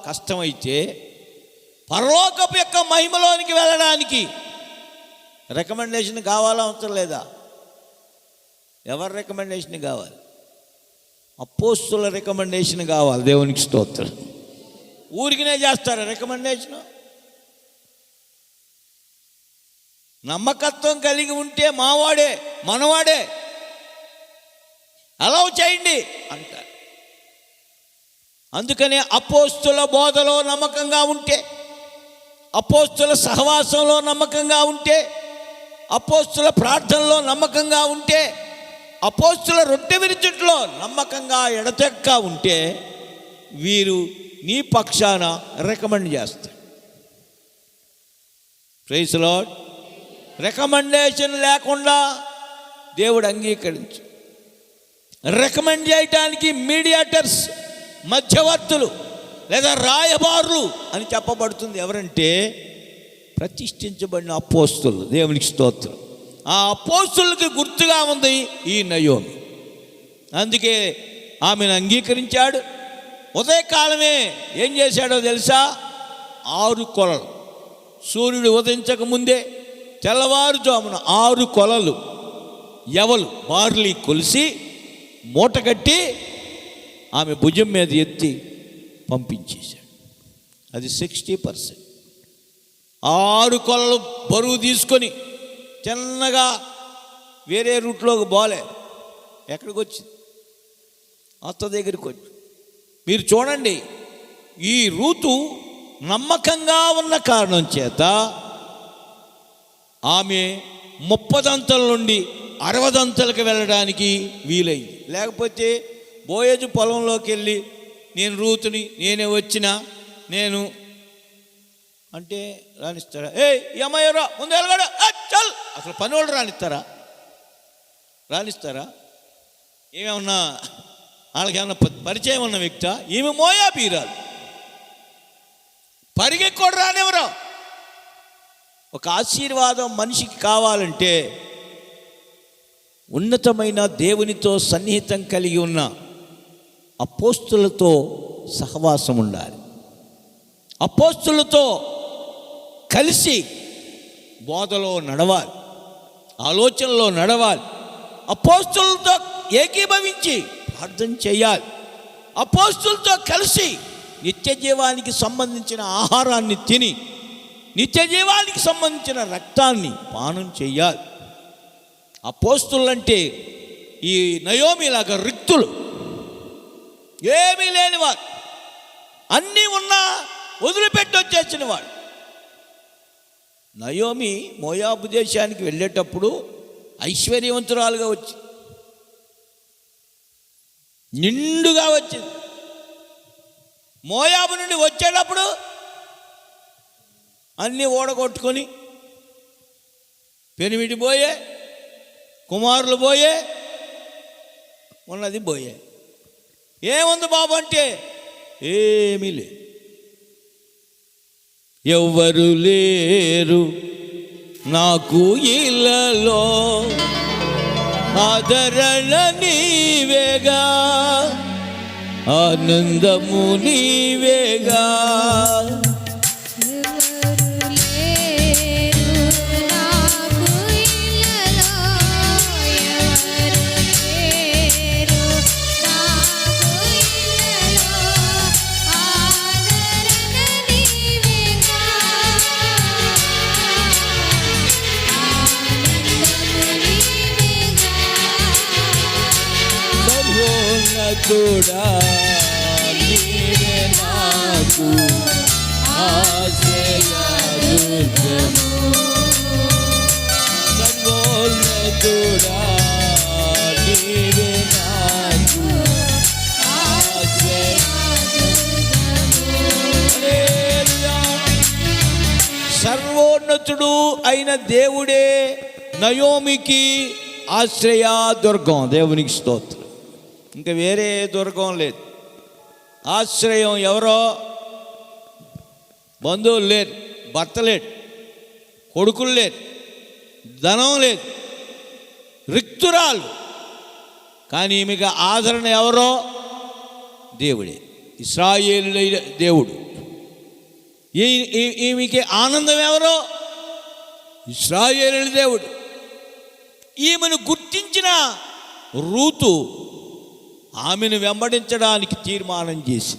కష్టమైతే పరలోకపు యొక్క మహిమలోనికి వెళ్ళడానికి రికమెండేషన్ కావాలా అవసరం లేదా? ఎవరి రికమెండేషన్ కావాలి? అపోస్తుల రికమెండేషన్ కావాలి. దేవునికి స్తోత్రం. ఊరికినే చేస్తారా రికమెండేషన్? నమ్మకత్వం కలిగి ఉంటే మావాడే మనవాడే అలౌ చేయండి అంటారు. అందుకనే అపోస్తుల బోధలో నమ్మకంగా ఉంటే, అపోస్తుల సహవాసంలో నమ్మకంగా ఉంటే, అపోస్తుల ప్రార్థనలో నమ్మకంగా ఉంటే, అపోస్తుల రొట్టె విరుచుట్లో నమ్మకంగా ఎడతెక్క ఉంటే వీరు నీ పక్షాన రికమెండ్ చేస్తారు. Praise lord. రికమెండేషన్ లేకుండా దేవుడు అంగీకరించు. రికమెండ్ చేయటానికి మీడియేటర్స్, మధ్యవర్తులు లేదా రాయబారులు అని చెప్పబడుతుంది. ఎవరంటే ప్రతిష్ఠించబడిన అపోస్తులు. దేవునికి స్తోత్రం. ఆ అపోస్తులకి గుర్తుగా ఉంది ఈ నయోమి. అందుకే ఆమెను అంగీకరించాడు. ఉదయకాలమే ఏం చేశాడో తెలుసా? 6 కొలలు, సూర్యుడు ఉదయించక ముందే తెల్లవారుజామున 6 కొలలు యవలు బార్లీ కొలిసి మూటగట్టి ఆమె భుజం మీద ఎత్తి పంపించేశాడు. అది 60%. 6 కొలలు బరువు తీసుకొని చిన్నగా వేరే రూట్లోకి పోలే. ఎక్కడికి వచ్చింది? అత్త దగ్గరికి వచ్చి. మీరు చూడండి, ఈ రూతు నమ్మకంగా ఉన్న కారణం చేత ఆమె 30 నుండి 60 వెళ్ళడానికి వీలైంది. లేకపోతే బోయజు పొలంలోకి వెళ్ళి నేను రూతుని, నేనే వచ్చినా, నేను అంటే రానిస్తారా? ఈ అమ్మాయిరా ముందు వెళ్ళగడ చల్, అసలు పనివాళ్ళు రానిస్తారా? ఏమేమన్నా వాళ్ళకి ఏమన్నా పరిచయం ఉన్న వ్యక్తి? ఈమె మోయాబీరాలు, పరిగెక్కడు రానివ్వరు. ఒక ఆశీర్వాదం మనిషికి కావాలంటే ఉన్నతమైన దేవునితో సన్నిహితం కలిగి ఉన్న అపోస్తులతో సహవాసం ఉండాలి. అపోస్తులతో కలిసి బోధలో నడవాలి, ఆలోచనలో నడవాలి, అపోస్తులతో ఏకీభవించి ప్రార్థన చేయాలి, అపోస్తులతో కలిసి నిత్య జీవానికి సంబంధించిన ఆహారాన్ని తిని నిత్య జీవానికి సంబంధించిన రక్తాన్ని పానం చేయాలి. అపోస్తులంటే ఈ నయోమిలాగా రిక్తులు, ఏమీ లేనివారు, అన్నీ ఉన్నా వదిలిపెట్టి వచ్చేసిన వాడు. నయోమి మోయాబు దేశానికి వెళ్ళేటప్పుడు ఐశ్వర్యవంతురాలుగా వచ్చి నిండుగా వచ్చింది. మోయాబు నుండి వచ్చేటప్పుడు అన్నీ ఓడగొట్టుకొని పెనిమిటి పోయే, కుమారులు పోయే, ఉన్నది పోయే. ఏముంది బాబు అంటే ఏమీ లేదు. ఎవ్వరు లేరు నాకు ఇళ్ళలో, ఆదరణ నీవేగా, ఆనందము నీవేగా. సర్వోన్నతుడా నీవే నాకు ఆశ్రయదుర్గము, సర్వోన్నతుడా నీవే నాకు ఆశ్రయదుర్గము. సర్వోన్నతుడు అయిన దేవుడే నయోమికి ఆశ్రయ దుర్గం. దేవునికి స్తోత్రం. ఇంకా వేరే దుర్గం లేదు. ఆశ్రయం ఎవరో? బంధువులు లేరు, భర్త లేడు, కొడుకులు లేరు, ధనం లేదు, రిక్తురాలు. కానీ ఈమెకి ఆదరణ ఎవరో? దేవుడే, ఇశ్రాయేలుడైన దేవుడు. ఈమెకి ఆనందం ఎవరో? ఇశ్రాయేలు దేవుడు. ఈమెను గుర్తించిన రూతు ఆమెను వెంబడించడానికి తీర్మానం చేసి,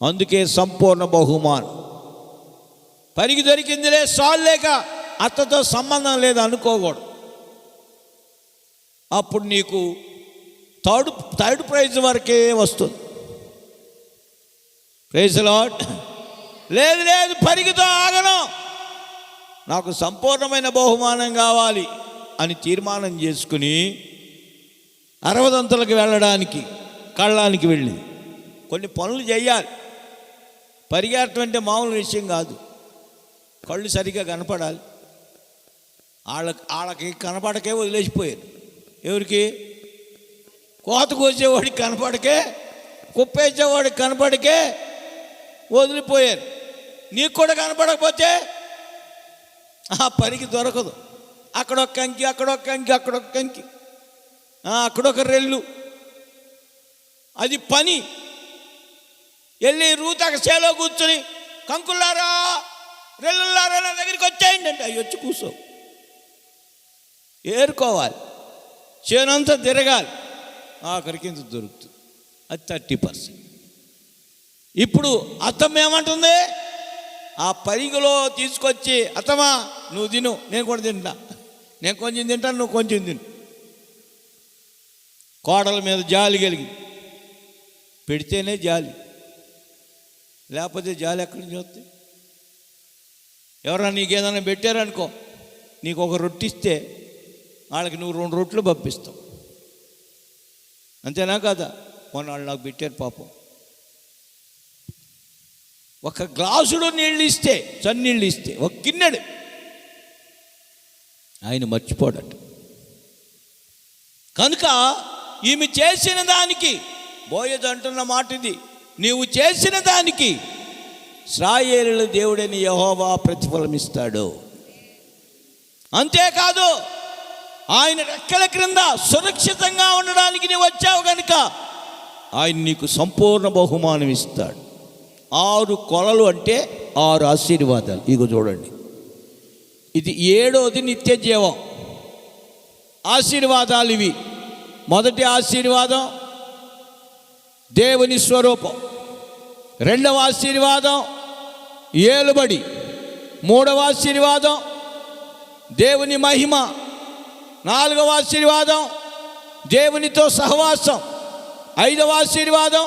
అందుకే సంపూర్ణ బహుమానం. పనికి దొరికిందిలే సాల్లేక అత్తతో సంబంధం లేదు అనుకోకూడదు. అప్పుడు నీకు థర్డ్ ప్రైజ్ వరకే వస్తుంది. Praise lord. లేదు పరిగితో ఆగను, నాకు సంపూర్ణమైన బహుమానం కావాలి అని తీర్మానం చేసుకుని 60 వెళ్ళడానికి కళ్ళానికి వెళ్ళింది. కొన్ని పనులు చేయాలి. పరిగెట్టడం అంటే మామూలు విషయం కాదు. కళ్ళు సరిగ్గా కనపడాలి. వాళ్ళకి కనపడకే వదిలేసిపోయారు. ఎవరికి? కోత కోసేవాడికి కనపడకే, కుప్పేసేవాడికి కనపడకే వదిలిపోయారు. నీకు కూడా కనపడకపోతే ఆ పనికి దొరకదు. అక్కడొక కంకి, అక్కడొక కంకి, అక్కడొక కంకి, అక్కడొక రెల్లు. అది పని. వెళ్ళి రూతక చేలో కూర్చొని కంకులారా రెల్లులారా నా దగ్గరికి వచ్చేయండి అంటే అవి వచ్చి కూర్చో. ఏరుకోవాలి, చేనంతా తిరగాలి, ఆఖరికి ఇంత దొరుకుతుంది. అది 30%. ఇప్పుడు అత్తమ్మ ఏమంటుంది? ఆ పరిగలో తీసుకొచ్చి, అత్తమ్మా నువ్వు తిను, నేను కూడా తింటా, నేను కొంచెం తింటాను, నువ్వు కొంచెం తిను. కోడల మీద జాలి కలిగి పెడితేనే జాలి, లేకపోతే జాలి ఎక్కడి నుంచి వస్తుంది? ఎవరన్నా నీకేదైనా పెట్టారనుకో, నీకు ఒక రొట్టె ఇస్తే వాళ్ళకి నువ్వు 2 రొట్టెలు పంపిస్తావు. అంతేనా కదా? వాళ్ళు నాకు పెట్టారు పాపం. ఒక గ్లాసులో నీళ్ళు ఇస్తే, చన్నీళ్ళు ఇస్తే, ఒక గిన్నెడు ఆయన మర్చిపోడట. కనుక ఈమె చేసిన దానికి, బోయజు అంటున్న మాట ఇది, నీవు చేసిన దానికి ఇశ్రాయేలుల దేవుడని యెహోవా ప్రతిఫలం ఇస్తాడు. అంతేకాదు, ఆయన రెక్కల క్రింద సురక్షితంగా ఉండడానికి నీవు వచ్చావు కనుక ఆయన నీకు సంపూర్ణ బహుమానం ఇస్తాడు. 6 కొలలు అంటే 6 ఆశీర్వాదాలు. ఇగో చూడండి, ఇది 7వది నిత్య జీవం. ఆశీర్వాదాలు ఇవి. మొదటి ఆశీర్వాదం దేవుని స్వరూపం, 2వ ఆశీర్వాదం ఏలుబడి, 3వ ఆశీర్వాదం దేవుని మహిమ, 4వ ఆశీర్వాదం దేవునితో సహవాసం, 5వ ఆశీర్వాదం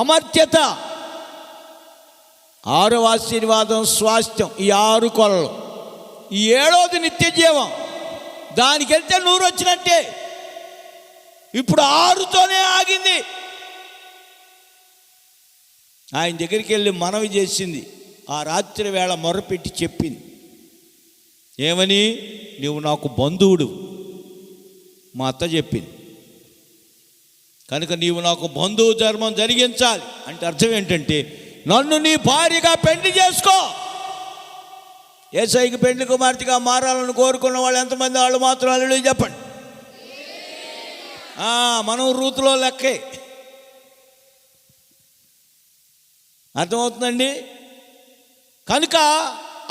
అమర్త్యత, 6వ ఆశీర్వాదం స్వాస్థ్యం. ఈ 6 కొలలు. ఈ 7వది నిత్య జీవం. దానికి వెళ్తే 100 వచ్చినట్టే. ఇప్పుడు 6తోనే ఆగింది. ఆయన దగ్గరికి వెళ్ళి మనవి చేసింది. ఆ రాత్రి వేళ మొరపెట్టి చెప్పింది ఏమని? నువ్వు నాకు బంధువుడు. మా అత్త చెప్పింది. కనుక నీవు నాకు బంధువు ధర్మం జరిగించాలి. అంటే అర్థం ఏంటంటే, నన్ను నీ భార్యగా పెళ్లి చేసుకో. యేసయ్యకి పెళ్లి కుమార్తెగా మారాలని కోరుకున్న వాళ్ళు ఎంతమంది? వాళ్ళు మాత్రం హల్లెలూయా చెప్పండి. మనం రూతులో లెక్కే. అర్థమవుతుందండి? కనుక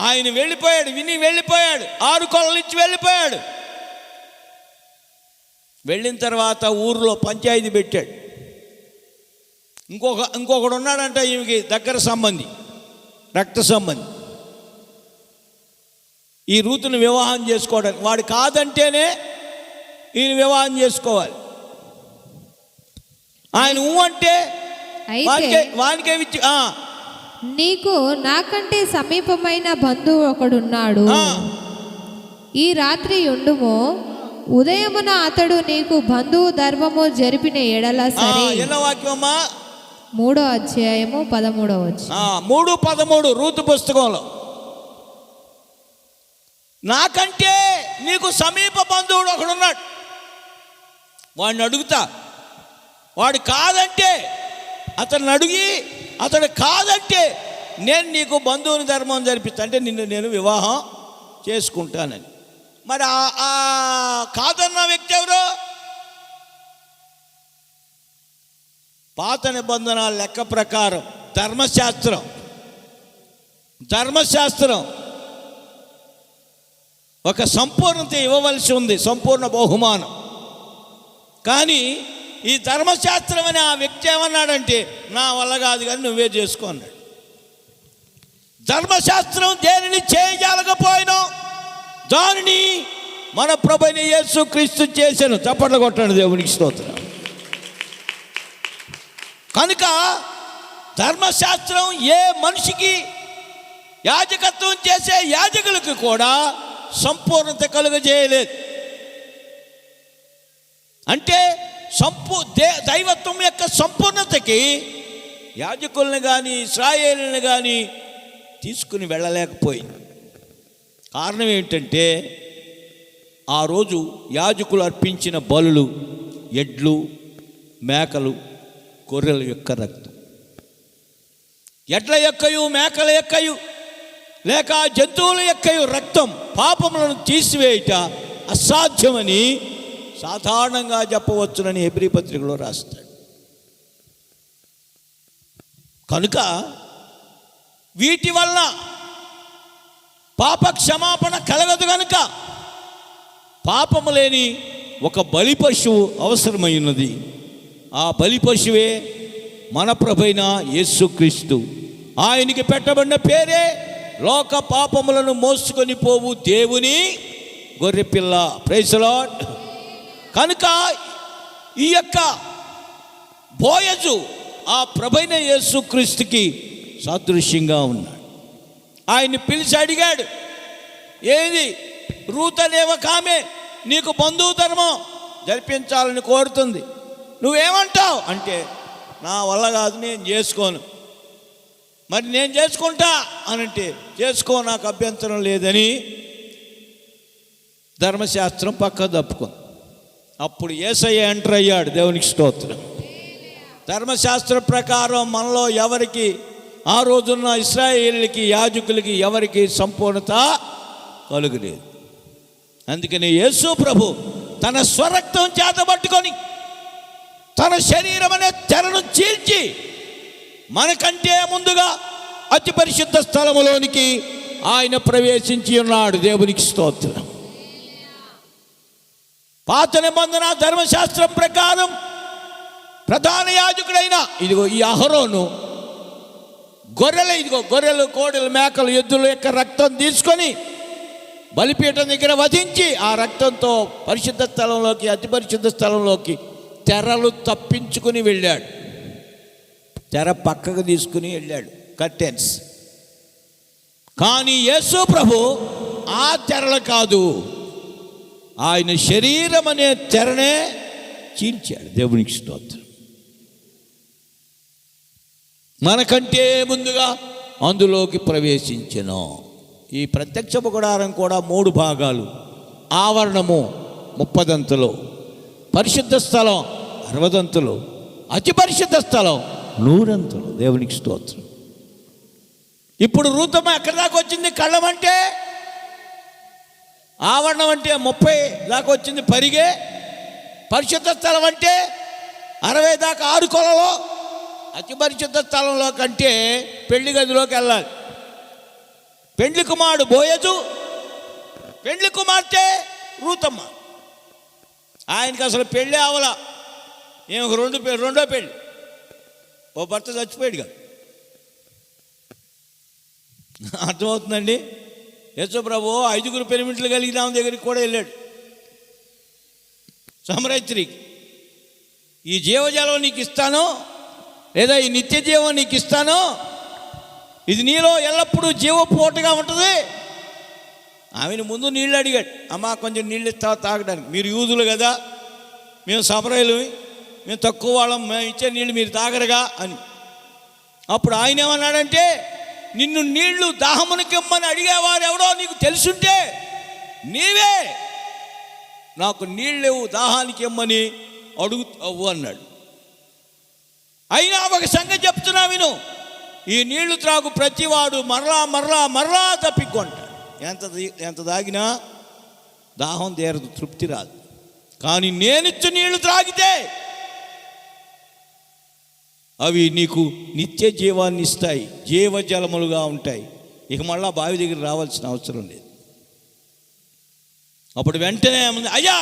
ఆయన వెళ్ళిపోయాడు, విని వెళ్ళిపోయాడు, 6 కొలలు ఇచ్చి వెళ్ళిపోయాడు. వెళ్ళిన తర్వాత ఊరిలో పంచాయతీ పెట్టాడు. ఇంకొకడు ఉన్నాడంట ఈమెకి దగ్గర సంబంధి, రక్త సంబంధి. ఈ రూతుని వివాహం చేసుకోవడానికి వాడు కాదంటేనే ఈయన వివాహం చేసుకోవాలి. ఆయన అంటే వానికే ఇచ్చి, నీకు నాకంటే సమీపమైన బంధువు ఒకడున్నాడు, ఈ రాత్రి ఉండుము, ఉదయమున అతడు నీకు బంధువు ధర్మము జరిపిన ఎడల సరే. ఎలా వాక్యమా? 3వ అధ్యాయము 13వ వచనం. 3:13 రూతు పుస్తకంలో. నాకంటే నీకు సమీప బంధువుడు ఒకడున్నాడు, వాడిని అడుగుతా. వాడు కాదంటే, అతన్ని అడిగి అతడు కాదంటే నేను నీకు బంధువుని ధర్మం జరిపిస్తా, అంటే నిన్ను నేను వివాహం చేసుకుంటానని. మరి ఆ కాదన్న వ్యక్తి ఎవరు? పాత నిబంధన లెక్క ప్రకారం ధర్మశాస్త్రం ఒక సంపూర్ణత ఇవ్వవలసి ఉంది, సంపూర్ణ బహుమానం. కానీ ఈ ధర్మశాస్త్రం అనే ఆ వ్యక్తి ఏమన్నాడంటే, నా వల్ల కాదు కానీ నువ్వే చేసుకో అన్నాడు. ధర్మశాస్త్రం దేనిని చేయజాలకపోయినా దానిని మన ప్రభువైన యేసుక్రీస్తు చేశాను. చప్పట్లు కొట్టండి దేవునికి స్తోత్రం. కనుక ధర్మశాస్త్రం ఏ మనిషికి, యాజకత్వం చేసే యాజకులకు కూడా సంపూర్ణత కలుగజేయలేదు. అంటే దైవత్వం యొక్క సంపూర్ణతకి యాజకుల్ని కానీ ఇశ్రాయేలుని కానీ తీసుకుని వెళ్ళలేకపోయింది. కారణం ఏంటంటే, ఆ రోజు యాజకులు అర్పించిన బలులు ఎడ్లు, మేకలు, గొర్రెల యొక్క రక్తం. ఎడ్ల యొక్కయు, మేకల యొక్కయు, లేక జంతువుల యొక్కయు రక్తం పాపములను తీసివేయుట అసాధ్యమని సాధారణంగా చెప్పవచ్చునని హెబ్రీ పత్రికలో రాస్తాడు. కనుక వీటి వల్ల పాప క్షమాపణ కలగదు. కనుక పాపము లేని ఒక బలి పశువు అవసరమైనది. ఆ బలి పశువే మన ప్రభువైన యేసుక్రీస్తు. ఆయనకి పెట్టబడిన పేరే లోక పాపములను మోసుకొని పోవు దేవుని గొర్రెపిల్ల. Praise the lord. కనుక ఈ యొక్క బోయజు ఆ ప్రభువైన యేసుక్రీస్తుకి సాదృశ్యంగా ఉన్నాడు. ఆయన్ని పిలిచి అడిగాడు, ఏది రూత్ అనే ఒక ఆమె నీకు బంధువు ధర్మం జరిపించాలని కోరుతుంది. నువ్వేమంటావు అంటే, నా వల్ల కాదు, నేను చేసుకోను. మరి నేను చేసుకుంటా అనంటే, చేసుకో, నాకు అభ్యంతరం లేదని ధర్మశాస్త్రం పక్క తప్పుకుంది. అప్పుడు యేసయ్య ఎంటర్ అయ్యాడు. దేవునికి స్తోత్రం. ధర్మశాస్త్రం ప్రకారం మనలో ఎవరికి, ఆ రోజున్న ఇశ్రాయేలుకి యాజకులకి ఎవరికి సంపూర్ణత కలుగలేదు. అందుకని యేసు ప్రభు తన స్వరక్తం చేతబట్టుకొని తన శరీరం అనే తెరను చీల్చి మనకంటే ముందుగా అతి పరిశుద్ధ స్థలములోనికి ఆయన ప్రవేశించి ఉన్నాడు. దేవునికి స్తోత్రం. పాత నిబంధన ధర్మశాస్త్రం ప్రకారం ప్రధాన యాజకుడైన ఇదిగో ఈ అహరోను గొర్రెలు, కోడెలు, మేకలు, ఎద్దుల యొక్క రక్తం తీసుకొని బలిపీఠం దగ్గర వధించి ఆ రక్తంతో పరిశుద్ధ స్థలంలోకి, అతి పరిశుద్ధ స్థలంలోకి తెరలు తప్పించుకుని వెళ్ళాడు. తెర పక్కకు తీసుకుని వెళ్ళాడు, కర్టెన్స్. కానీ యేసు ప్రభు ఆ తెరలు కాదు, ఆయన శరీరం అనే తెరనే చీల్చాడు. దేవునికి స్తోత్రం. మనకంటే ముందుగా అందులోకి ప్రవేశించెను. ఈ ప్రత్యక్ష గుడారం కూడా 3 భాగాలు. ఆవరణము 30 అంతులు, పరిశుద్ధ స్థలం 60 అంతులు, అతి పరిశుద్ధ స్థలం 100 అంతులు. దేవునికి స్తోత్రం. ఇప్పుడు రూతమ్మ ఎక్కడి దాకా వచ్చింది? కళ్ళం అంటే, ఆవరణం అంటే 30 దాకా వచ్చింది పరిగే. పరిశుద్ధ స్థలం అంటే 60 దాకా 6 కొలలో. అతి పరిశుద్ధ స్థలంలో కంటే పెళ్లి గదిలోకి వెళ్ళాలి. పెండ్లి కుమారుడు బోయజు, పెండ్లి కుమార్తె రూతమ్మ. ఆయనకి అసలు పెళ్ళి అవల. ఏం రెండో పెళ్ళి. ఓ భర్త చచ్చిపోయాడుగా. అర్థమవుతుందండి? యేసు ప్రభు 5 పెనిమిట్లు కలిగిన ఆమె దగ్గరికి కూడా వెళ్ళాడు. సమరైత్రికి, ఈ జీవజలం నీకు ఇస్తాను, లేదా ఈ నిత్య జీవం నీకు ఇస్తాను, ఇది నీలో ఎల్లప్పుడూ జీవపోటుగా ఉంటుంది. ఆమెను ముందు నీళ్ళు అడిగాడు. అమ్మా కొంచెం నీళ్ళు ఇస్తావా తాగడానికి? మీరు యూదులు కదా, మేము సమరయులు, మేము తక్కువ వాళ్ళం, మేము ఇచ్చే నీళ్ళు మీరు తాగరుగా అని. అప్పుడు ఆయన ఏమన్నాడంటే, నిన్ను నీళ్లు దాహమునికిమ్మని అడిగేవారు ఎవరో నీకు తెలుసుంటే నీవే నాకు నీళ్ళేవు, దాహానికి ఇమ్మని అడుగుతావు అన్నాడు. అయినా ఒక సంగతి చెప్తున్నా విను, ఈ నీళ్లు త్రాగు ప్రతివాడు మరలా తప్పికొంటాడు. ఎంత తాగినా దాహం తీరదు, తృప్తి రాదు. కానీ నేనిచ్చు నీళ్లు త్రాగితే అవి నీకు నిత్య జీవాన్ని ఇస్తాయి, జీవజలములుగా ఉంటాయి. ఇక మళ్ళా బావి దగ్గర రావాల్సిన అవసరం లేదు. అప్పుడు వెంటనే అయ్యా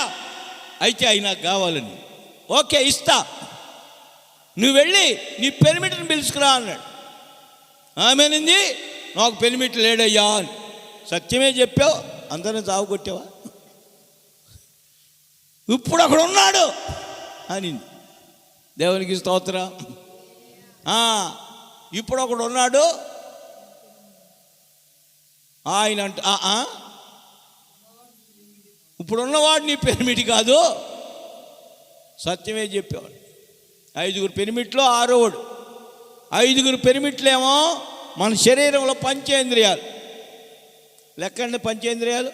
అయితే అవి నాకు కావాలని. ఓకే ఇస్తా, నువ్వు వెళ్ళి నీ పెనిమిటిని పిలుచుకురా అన్నాడు. ఆమెనింది, నాకు పెనిమిటి లేడయ్యా అని. సత్యమే చెప్పావు, అందరిని తాగుకొట్టావా? ఇప్పుడు అక్కడ ఉన్నాడు అని. దేవునికి స్తోత్రం. ఇప్పుడు ఒకడు ఉన్నాడు ఆయన అంట. ఇప్పుడు ఉన్నవాడు నీ పెనిమిటి కాదు, సత్యమే చెప్పేవాడు. 5 పెనిమిట్లో 6వాడు. 5 పెనిమిట్లేమో మన శరీరంలో పంచేంద్రియాలు. లెక్కండి పంచేంద్రియాలు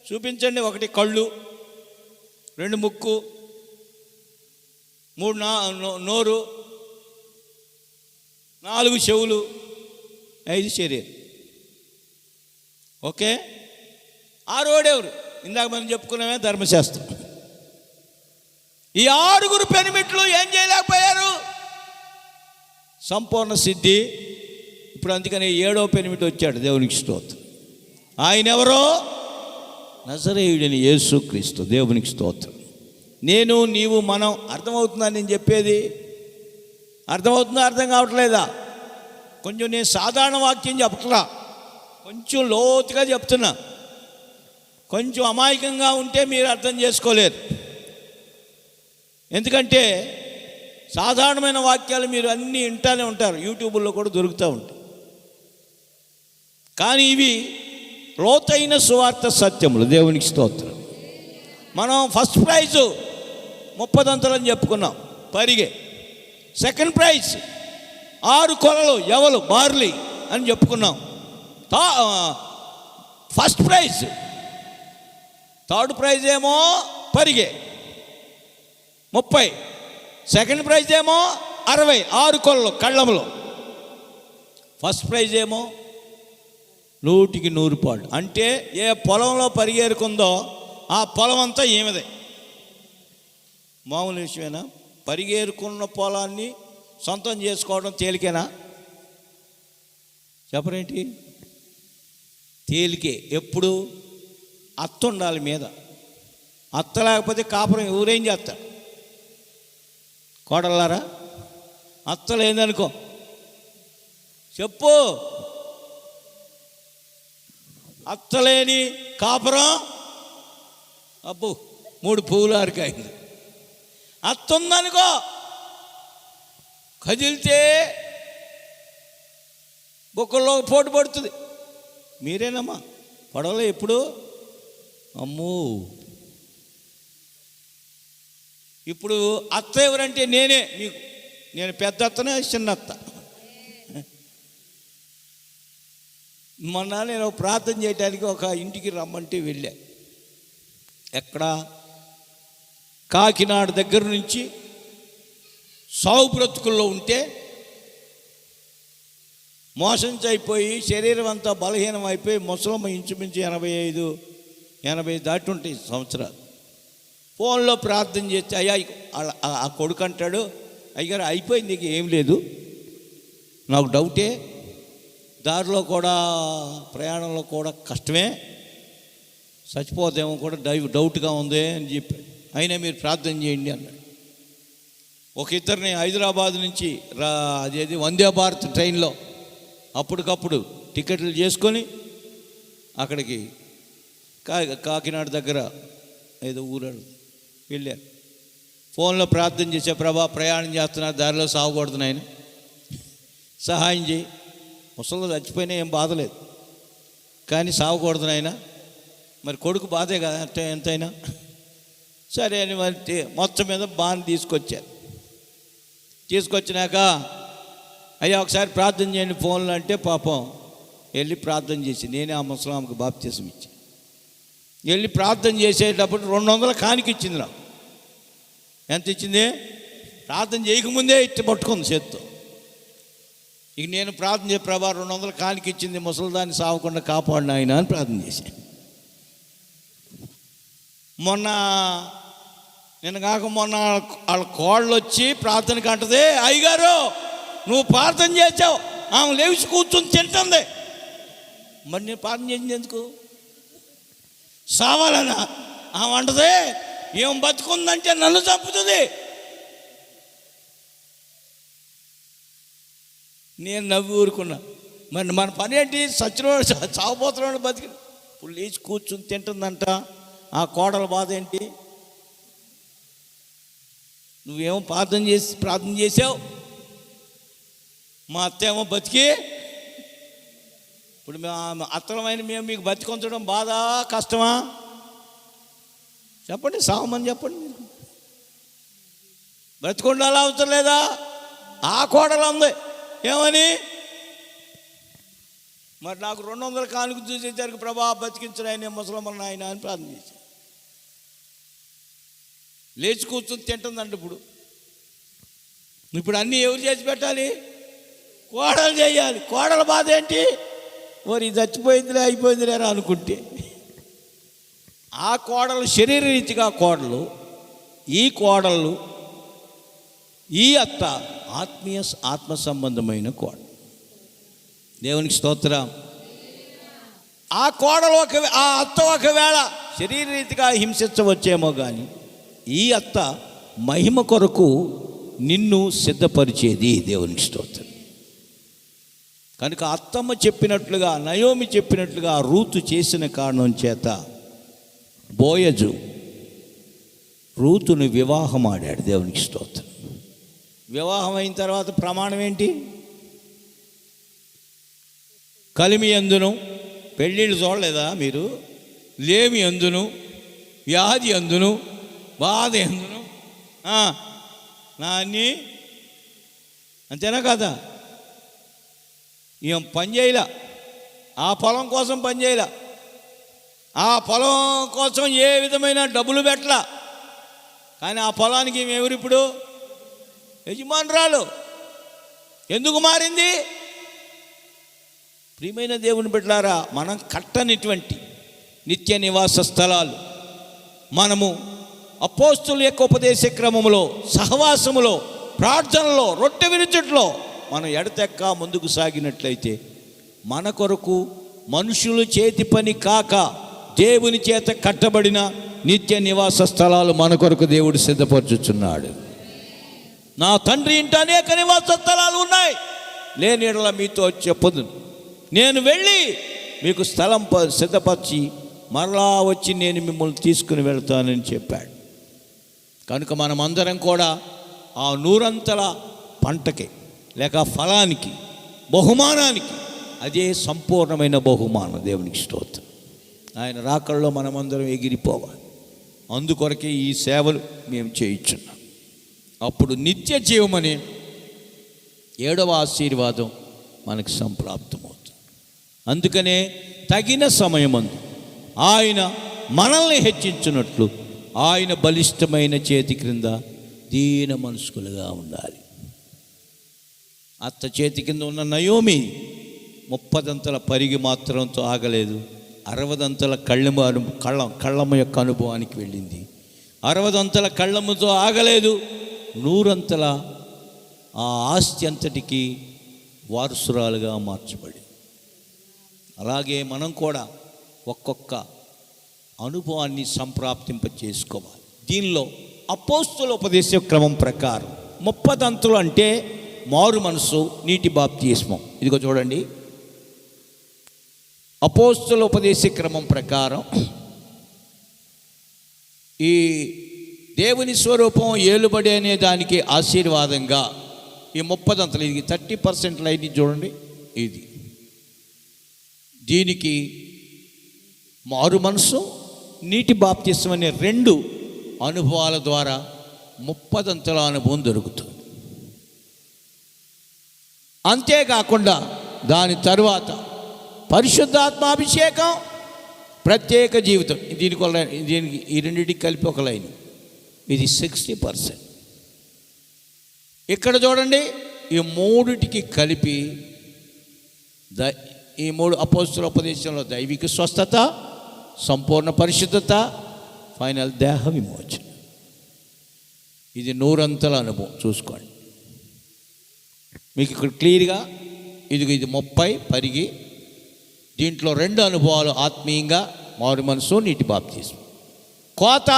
చూపించండి. 1 కళ్ళు, 2 ముక్కు, 3 నోరు, 4 చెవులు, 5 శరీరం. ఓకే. 6వాడు ఎవరు? ఇందాక మనం చెప్పుకున్నామే, ధర్మశాస్త్రం. ఈ 6 పెనిమిట్లు ఏం చేయలేకపోయారు? సంపూర్ణ సిద్ధి. ఇప్పుడు అందుకని 7వ పెనిమిటి వచ్చాడు. దేవునికి స్తోత్రం. ఆయన ఎవరో? నజరేయుడైన యేసుక్రీస్తు. దేవునికి స్తోత్రం. నేను, నీవు, మనం. అర్థమవుతుందా నేను చెప్పేది? అర్థమవుతుందా? అర్థం కావట్లేదా? కొంచెం నేను సాధారణ వాక్యం చెప్పట్లా, కొంచెం లోతుగా చెప్తున్నా. కొంచెం అమాయకంగా ఉంటే మీరు అర్థం చేసుకోలేరు. ఎందుకంటే సాధారణమైన వాక్యాలు మీరు అన్నీ వింటానే ఉంటారు, యూట్యూబ్లో కూడా దొరుకుతూ ఉంటాయి. కానీ ఇవి లోతైన సువార్త సత్యములు. దేవునికి స్తోత్రం. మనం ఫస్ట్ ప్రైజు 30 అంతలని చెప్పుకున్నాం పరిగే. సెకండ్ ప్రైజ్ 6 కొలలు ఎవలు బార్లీ అని చెప్పుకున్నాం. First prize. థర్డ్ ప్రైజ్ ఏమో పరిగే 30. సెకండ్ ప్రైజ్ ఏమో 60, 6 కొలలు కళ్ళములు. ఫస్ట్ ప్రైజ్ ఏమో 100కి 100 పాళ్ళు. అంటే ఏ పొలంలో పరిగేరుకుందో ఆ పొలం అంతా ఏమిదే. మామూలు విషయమేనా? పరిగేరుకున్న పొలాన్ని సొంతం చేసుకోవడం తేలికేనా? చెప్పరేంటి? తేలికే. ఎప్పుడు? అత్త ఉండాలి మీద. అత్త లేకపోతే కాపురం ఎవరేం చేస్తారు? కోడలారా, అత్త లేదనుకో చెప్పు. అత్తలేని కాపురం అబ్బు 3 పువ్వులు ఆరికాయింది. అత్త ఉందనుకో కదిలితే బొక్కల్లో పోటు పడుతుంది. మీరేనమ్మా పడవలో ఎప్పుడు? అమ్మో. ఇప్పుడు అత్త ఎవరంటే నేనే. మీకు నేను పెద్ద అత్తనే, చిన్న అత్త. మొన్న నేను ప్రార్థన చేయడానికి ఒక ఇంటికి రమ్మంటే వెళ్ళా. ఎక్కడ? కాకినాడ దగ్గర నుంచి సాగు బ్రతుకుల్లో ఉంటే మోసం అయిపోయి శరీరం అంతా బలహీనం అయిపోయి ముసలమ్మ ఇంచుమించు 85 దాటి ఉంటాయి సంవత్సరాలు. ఫోన్లో ప్రార్థన చేస్తే అయ్యా ఆ కొడుకు అంటాడు, అయ్యారు అయిపోయింది, నీకు ఏం లేదు, నాకు డౌటే, దారిలో కూడా ప్రయాణంలో కూడా కష్టమే, చచ్చిపోతేమో కూడా డౌట్గా ఉంది అని చెప్పి, అయినా మీరు ప్రార్థన చేయండి అన్నాడు. ఒక ఇద్దరిని హైదరాబాద్ నుంచి అదేది వందే భారత్ ట్రైన్లో అప్పటికప్పుడు టికెట్లు చేసుకొని అక్కడికి కాకినాడ దగ్గర ఏదో ఊరు వెళ్ళారు. ఫోన్లో ప్రార్థన చేసే, ప్రభా ప్రయాణం చేస్తున్నా, దారిలో సాగకూడదు నాయన, సహాయం చేయి, ముసలు చచ్చిపోయినా ఏం బాధలేదు కానీ సాగకూడదు నాయన, మరి కొడుకు బాధే కదా ఎంతైనా సరే అని మరి మొత్తం మీద బాగా తీసుకొచ్చినాక అయ్యా ఒకసారి ప్రార్థన చేయండి ఫోన్లో అంటే పాపం వెళ్ళి ప్రార్థన చేసి నేనే ఆ ముసలాంకి బాప్తిసం ఇచ్చి వెళ్ళి ప్రార్థన చేసేటప్పుడు 200 కానికి ఇచ్చింది నాకు. ఎంత ఇచ్చింది? ప్రార్థన చేయకముందే ఇట్టి పట్టుకుంది చేత్తో. ఇక నేను ప్రార్థన చేసి ప్రభా 200 కానికి ఇచ్చింది, ముసలిదాన్ని సాగకుండా కాపాడిన ఆయన అని ప్రార్థన చేశాను. మొన్న వాళ్ళ కోళ్ళు వచ్చి ప్రార్థనకి అంటది, అయ్యగారు నువ్వు ప్రార్థన చేసావు, ఆమె లేచి కూర్చొని తింటుంది, మరి నేను ప్రార్థన చేసింది ఎందుకు? సావాలనా? ఆమె అంటది ఏం బతుకుందంటే నన్ను చంపుతుంది. నేను నవ్వి ఊరుకున్నా. మరి మన పని ఏంటి? సచ్చినోడు చావబోతున్నాడు బతికి, ఇప్పుడు లేచి కూర్చుని తింటుందంట. ఆ కోడల బాధ ఏంటి? నువ్వేమో ప్రార్థన చేసావు, మా అత్త ఏమో బతికి, ఇప్పుడు మేము అత్తలమైన మేము మీకు బతికొంచడం బాధ కష్టమా? చెప్పండి, సావమని చెప్పండి. మీరు బ్రతికొండాలి అవసరం లేదా? ఆ కోడలు ఉంది ఏమని, మరి నాకు 200 కానుక చూసేసరికి ప్రభా బతికించిన ఆయన ముసలమ్మ ఆయన అని ప్రార్థన చేశాను. లేచి కూర్చొని తింటుందండి. ఇప్పుడు అన్నీ ఎవరు చేసి పెట్టాలి? కోడలు చేయాలి. కోడల బాధ ఏంటి? మరి చచ్చిపోయిందిలే అయిపోయిందిలే అనుకుంటే, ఆ కోడలు శరీరరీతిగా కోడలు, ఈ కోడలు ఈ అత్త ఆత్మ సంబంధమైన కోడలు. దేవునికి స్తోత్రం. ఆ కోడలు ఆ అత్త ఒకవేళ శరీరరీతిగా హింసించవచ్చేమో కానీ ఈ అత్త మహిమ కొరకు నిన్ను సిద్ధపరిచేది. దేవునికి స్తోత్రం. కనుక అత్తమ్మ చెప్పినట్లుగా, నయోమి చెప్పినట్లుగా రూతు చేసిన కారణం చేత బోయజు రూతుని వివాహం ఆడాడు. దేవునికి స్తోత్రం. వివాహం అయిన తర్వాత ప్రమాణం ఏంటి? కలిమి యందును పెళ్ళిళ్ళు చూడలేదా మీరు? లేమి అందును, వ్యాధి అందును, బాధ ఎందును, నా అన్నీ అంతేనా కదా? ఏం పని చేయలే, ఆ పొలం కోసం పని చేయలే, ఆ పొలం కోసం ఏ విధమైన డబ్బులు పెట్టలా, కానీ ఆ పొలానికి ఎవరు ఇప్పుడు యజమానురాలు. ఎందుకు మారింది? ప్రియమైన దేవుని బిడ్డలారా, మనం కట్టనిటువంటి నిత్య నివాస స్థలాలు, మనము అపోస్తుల యొక్క ఉపదేశ క్రమములో, సహవాసములో, ప్రార్థనలో, రొట్టె విరుచుట్లో మనం ఎడతెక్క ముందుకు సాగినట్లయితే మన కొరకు మనుషుల చేతి పని కాక దేవుని చేత కట్టబడిన నిత్య నివాస స్థలాలు మన కొరకు దేవుడు సిద్ధపరచుచున్నాడు. నా తండ్రి ఇంట అనేక నివాస స్థలాలు ఉన్నాయి, లేని యెడల మీతో చెప్పదు, నేను వెళ్ళి మీకు స్థలం సిద్ధపరిచి మరలా వచ్చి నేను మిమ్మల్ని తీసుకుని వెళ్తానని చెప్పాడు. కనుక మనమందరం కూడా ఆ నూరంతల పంటకి లేక ఫలానికి, బహుమానానికి, అదే సంపూర్ణమైన బహుమానం. దేవునికి స్తోత్రం. ఆయన రాకల్లో మనమందరం ఎగిరిపోవాలి. అందుకొరకే ఈ సేవలు మేము చేయించున్నాం. అప్పుడు నిత్య జీవమనే 7వ ఆశీర్వాదం మనకు సంప్రాప్తమవుతుంది. అందుకనే తగిన సమయమందు ఆయన మనల్ని హెచ్చించినట్లు ఆయన బలిష్టమైన చేతి క్రింద దీన మనస్కులుగా ఉండాలి. అత్త చేతి కింద ఉన్న నయోమి 30 పరిగి మాత్రంతో ఆగలేదు, 60 కళ్ళము యొక్క అనుభవానికి వెళ్ళింది. 60 కళ్ళముతో ఆగలేదు, 100 ఆ ఆస్తి అంతటికి వారసురాలుగా మార్చబడి. అలాగే మనం కూడా ఒక్కొక్క అనుభవాన్ని సంప్రాప్తింప చేసుకోవాలి. దీనిలో అపోస్తుల ఉపదేశ క్రమం ప్రకారం 30 అంటే మారు మనసు, నీటి బాప్తిస్మం. ఇదిగో చూడండి, అపోస్తుల ఉపదేశ క్రమం ప్రకారం ఈ దేవుని స్వరూపం ఏలుబడి అనే దానికి ఆశీర్వాదంగా ఈ 30 ఇది 30% లైన్ చూడండి. ఇది దీనికి మారు మనసు, నీటి బాప్తిస్మం అనే 2 అనుభవాల ద్వారా 30 అనుభవం దొరుకుతుంది. అంతేకాకుండా దాని తరువాత పరిశుద్ధాత్మాభిషేకం, ప్రత్యేక జీవితం. దీనికి ఈ రెండింటికి కలిపి ఒక లైన్. ఇది 60%. ఇక్కడ చూడండి, ఈ 3టికి కలిపి ఈ 3 అపోస్తుల ఉపదేశంలో దైవిక స్వస్థత, సంపూర్ణ పరిశుద్ధత, ఫైనల్ దేహ విమోచన. ఇది 100 అనుభవం. చూసుకోండి, మీకు ఇక్కడ క్లియర్గా ఇది 30 పరిగి, దీంట్లో 2 అనుభవాలు ఆత్మీయంగా, మారు మనసు, నీటి బాప్తిస్మం. కోత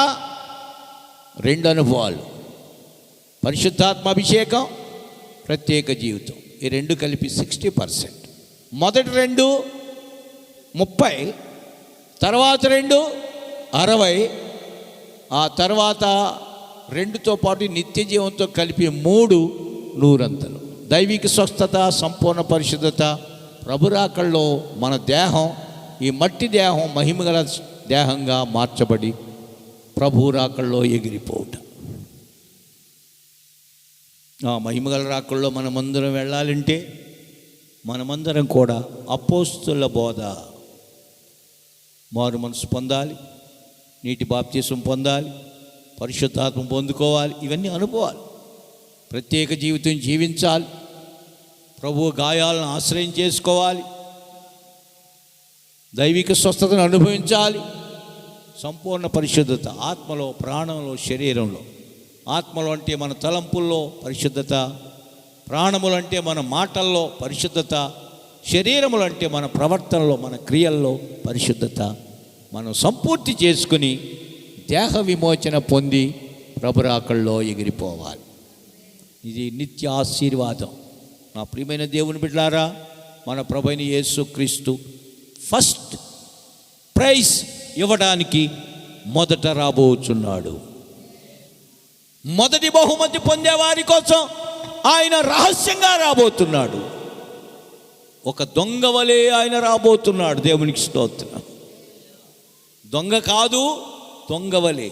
2 అనుభవాలు, పరిశుద్ధాత్మాభిషేకం, ప్రత్యేక జీవితం. ఈ 2 కలిపి 60%. మొదటి 2 30, తర్వాత 2 60, ఆ తర్వాత 2తో పాటు నిత్య జీవంతో కలిపి 3 100. దైవిక స్వస్థత, సంపూర్ణ పరిశుద్ధత, ప్రభురాకల్లో మన దేహం, ఈ మట్టి దేహం మహిమగల దేహంగా మార్చబడి ప్రభురాకల్లో ఎగిరిపోవుట. ఆ మహిమగల రాకల్లో మనమందరం వెళ్ళాలంటే మనమందరం కూడా అపోస్తుల బోధ, మారు మనసు పొందాలి, నీటి బాప్తిస్మం పొందాలి, పరిశుద్ధాత్మ పొందుకోవాలి. ఇవన్నీ అనుభవాలు. ప్రత్యేక జీవితం జీవించాలి, ప్రభు గాయాలను ఆశ్రయం చేసుకోవాలి, దైవిక స్వస్థతను అనుభవించాలి, సంపూర్ణ పరిశుద్ధత ఆత్మలో, ప్రాణంలో, శరీరంలో. ఆత్మలో అంటే మన తలంపుల్లో పరిశుద్ధత, ప్రాణములు అంటే మన మాటల్లో పరిశుద్ధత, శరీరములు అంటే మన ప్రవర్తనలో, మన క్రియల్లో పరిశుద్ధత. మనం సంపూర్తి చేసుకుని దేహ విమోచన పొంది ప్రభురాకల్లో ఎగిరిపోవాలి. ఇది నిత్య ఆశీర్వాదం. నా ప్రియమైన దేవుని బిడ్డలారా, మన ప్రభువైన యేసుక్రీస్తు ఫస్ట్ ప్రైజ్ ఇవ్వడానికి మొదట రాబోచున్నాడు. మొదటి బహుమతి పొందేవారి కోసం ఆయన రహస్యంగా రాబోతున్నాడు. ఒక దొంగ వలె ఆయన రాబోతున్నాడు. దేవునికి స్తోత్రం. దొంగ కాదు, దొంగ వలె.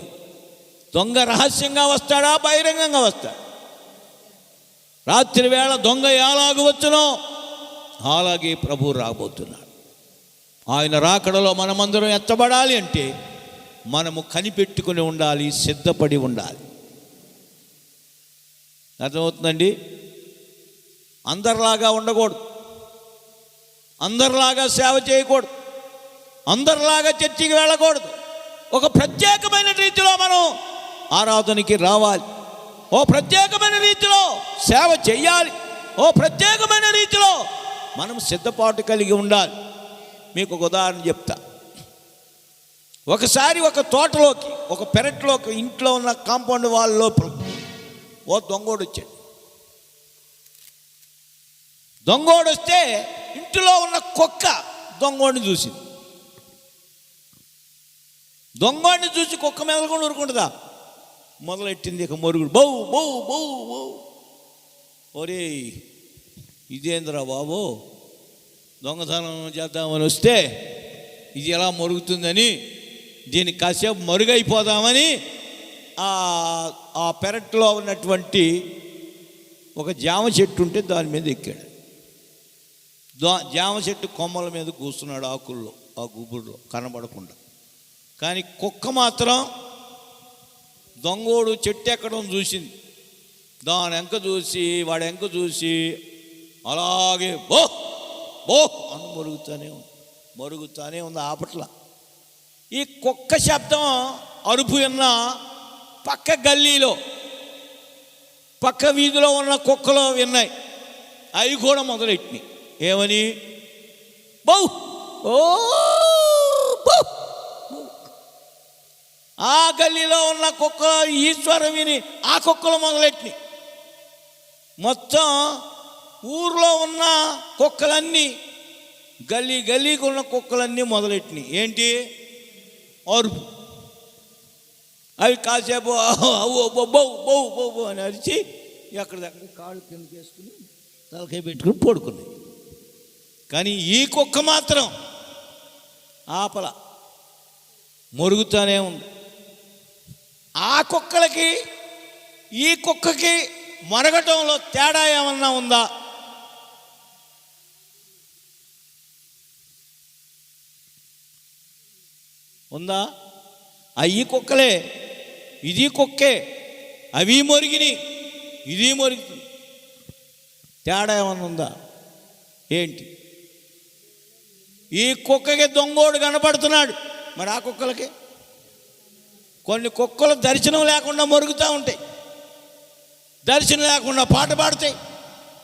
దొంగ రహస్యంగా వస్తాడా, బహిరంగంగా వస్తాడా? రాత్రి వేళ దొంగ ఎలాగ వచ్చునో అలాగే ప్రభు రాబోతున్నాడు. ఆయన రాకడలో మనమందరం ఎత్తబడాలి అంటే మనము కనిపెట్టుకుని ఉండాలి, సిద్ధపడి ఉండాలి. అర్థమవుతుందండి? అందరిలాగా ఉండకూడదు, అందరిలాగా సేవ చేయకూడదు, అందరిలాగా చర్చికి వెళ్ళకూడదు. ఒక ప్రత్యేకమైన రీతిలో మనం ఆరాధనకి రావాలి, ఓ ప్రత్యేకమైన రీతిలో సేవ చెయ్యాలి, ఓ ప్రత్యేకమైన రీతిలో మనం సిద్ధపాటు కలిగి ఉండాలి. మీకు ఒక ఉదాహరణ చెప్తా. ఒకసారి ఒక తోటలోకి, ఒక పెరట్లోకి, ఇంట్లో ఉన్న కాంపౌండ్ వాల్ లోపల ఓ దొంగోడు వచ్చాడు. దొంగోడు వస్తే ఇంటిలో ఉన్న కుక్క దొంగోడిని చూసింది. దొంగోడిని చూసి కుక్క మీద కూడా ఊరుకుంటుందా? మొదలెట్టింది ఇక మరుగుడు, బౌ బౌ బౌ బౌ. ఒరే ఇదేంద్రా బాబు, దొంగతనం చేద్దామని వస్తే ఇది ఎలా మరుగుతుందని, దీనికి కాసేపు మరుగైపోదామని ఆ పెరట్లో ఉన్నటువంటి ఒక జామ చెట్టు ఉంటే దాని మీద ఎక్కాడు. జామ చెట్టు కొమ్మల మీద కూస్తున్నాడు, ఆకుల్లో, ఆ గుబురులో కనబడకుండా. కానీ కుక్క మాత్రం దొంగోడు చెట్టు ఎక్కడం చూసింది. దాని వెంక చూసి, వాడి వెంక చూసి అలాగే బో బో అని మరుగుతానే ఉంది ఆపట్ల. ఈ కుక్క శబ్దం అరుపు విన్న పక్క గల్లీలో, పక్క వీధిలో ఉన్న కుక్కలు విన్నాయి. అవి కూడా మొదలెట్టినాయి. ఏమని? బౌ ఓ బౌ. ఆ గల్లీలో ఉన్న కుక్క ఈశ్వరం విని ఆ కుక్కలు మొదలెట్టినాయి. మొత్తం ఊర్లో ఉన్న కుక్కలన్నీ, గల్లీకి ఉన్న కుక్కలన్నీ మొదలెట్టినాయి. ఏంటి? అరుపు. అవి కాసేపు బౌ బౌ బౌ బౌ అని అరిచి ఎక్కడిదక్కడ కాళ్ళు కిందకి వేసుకుని తలకాయ పెట్టుకుని పడుకున్నాయి. కానీ ఈ కుక్క మాత్రం ఆపల, మొరుగుతానే ఉంది. ఆ కుక్కలకి ఈ కుక్కకి మరగటంలో తేడా ఏమన్నా ఉందా? ఉందా? అవి కుక్కలే, ఇది కుక్కే. అవి మొరిగిని, ఇది మొరుగుతుంది. తేడా ఏమన్నా ఉందా? ఏంటి? ఈ కుక్కకి దొంగోడు కనపడుతున్నాడు, మరి ఆ కుక్కలకి? కొన్ని కుక్కలు దర్శనం లేకుండా మొరుగుతూ ఉంటాయి, దర్శనం లేకుండా పాట పాడతాయి,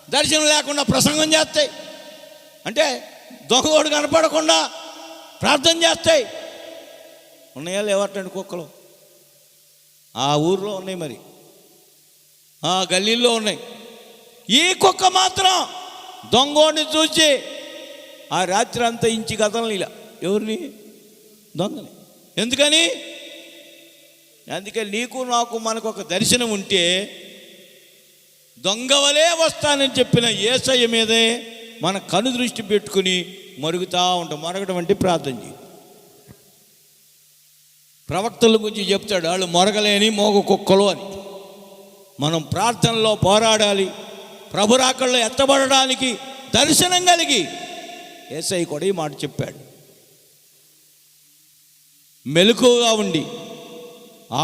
దర్శనం లేకుండా ప్రసంగం చేస్తాయి. అంటే దొంగోడు కనపడకుండా ప్రార్థన చేస్తాయి. ఉన్నాయా లేవటండి కుక్కలు? ఆ ఊర్లో ఉన్నాయి, మరి ఆ గల్లీల్లో ఉన్నాయి. ఈ కుక్క మాత్రం దొంగోడిని చూసి ఆ రాత్రి అంతా ఇంచి కథలు ఇలా. ఎవరిని? దొంగని. ఎందుకని? అందుకే నీకు నాకు మనకు ఒక దర్శనం ఉంటే దొంగవలే వస్తానని చెప్పిన యేసయ్య మీదే మన కను దృష్టి పెట్టుకుని మరుగుతూ ఉంటాం. మరగడం అంటే ప్రార్థన చేయి. ప్రవక్తల గురించి చెప్తాడు, వాళ్ళు మొరగలేని మోగ కుక్కలు అని. మనం ప్రార్థనలో పోరాడాలి, ప్రభు రాకడలో ఎత్తబడడానికి దర్శనం కలిగి. యేసయ్య కూడా ఈ మాట చెప్పాడు. మెలకువగా ఉండి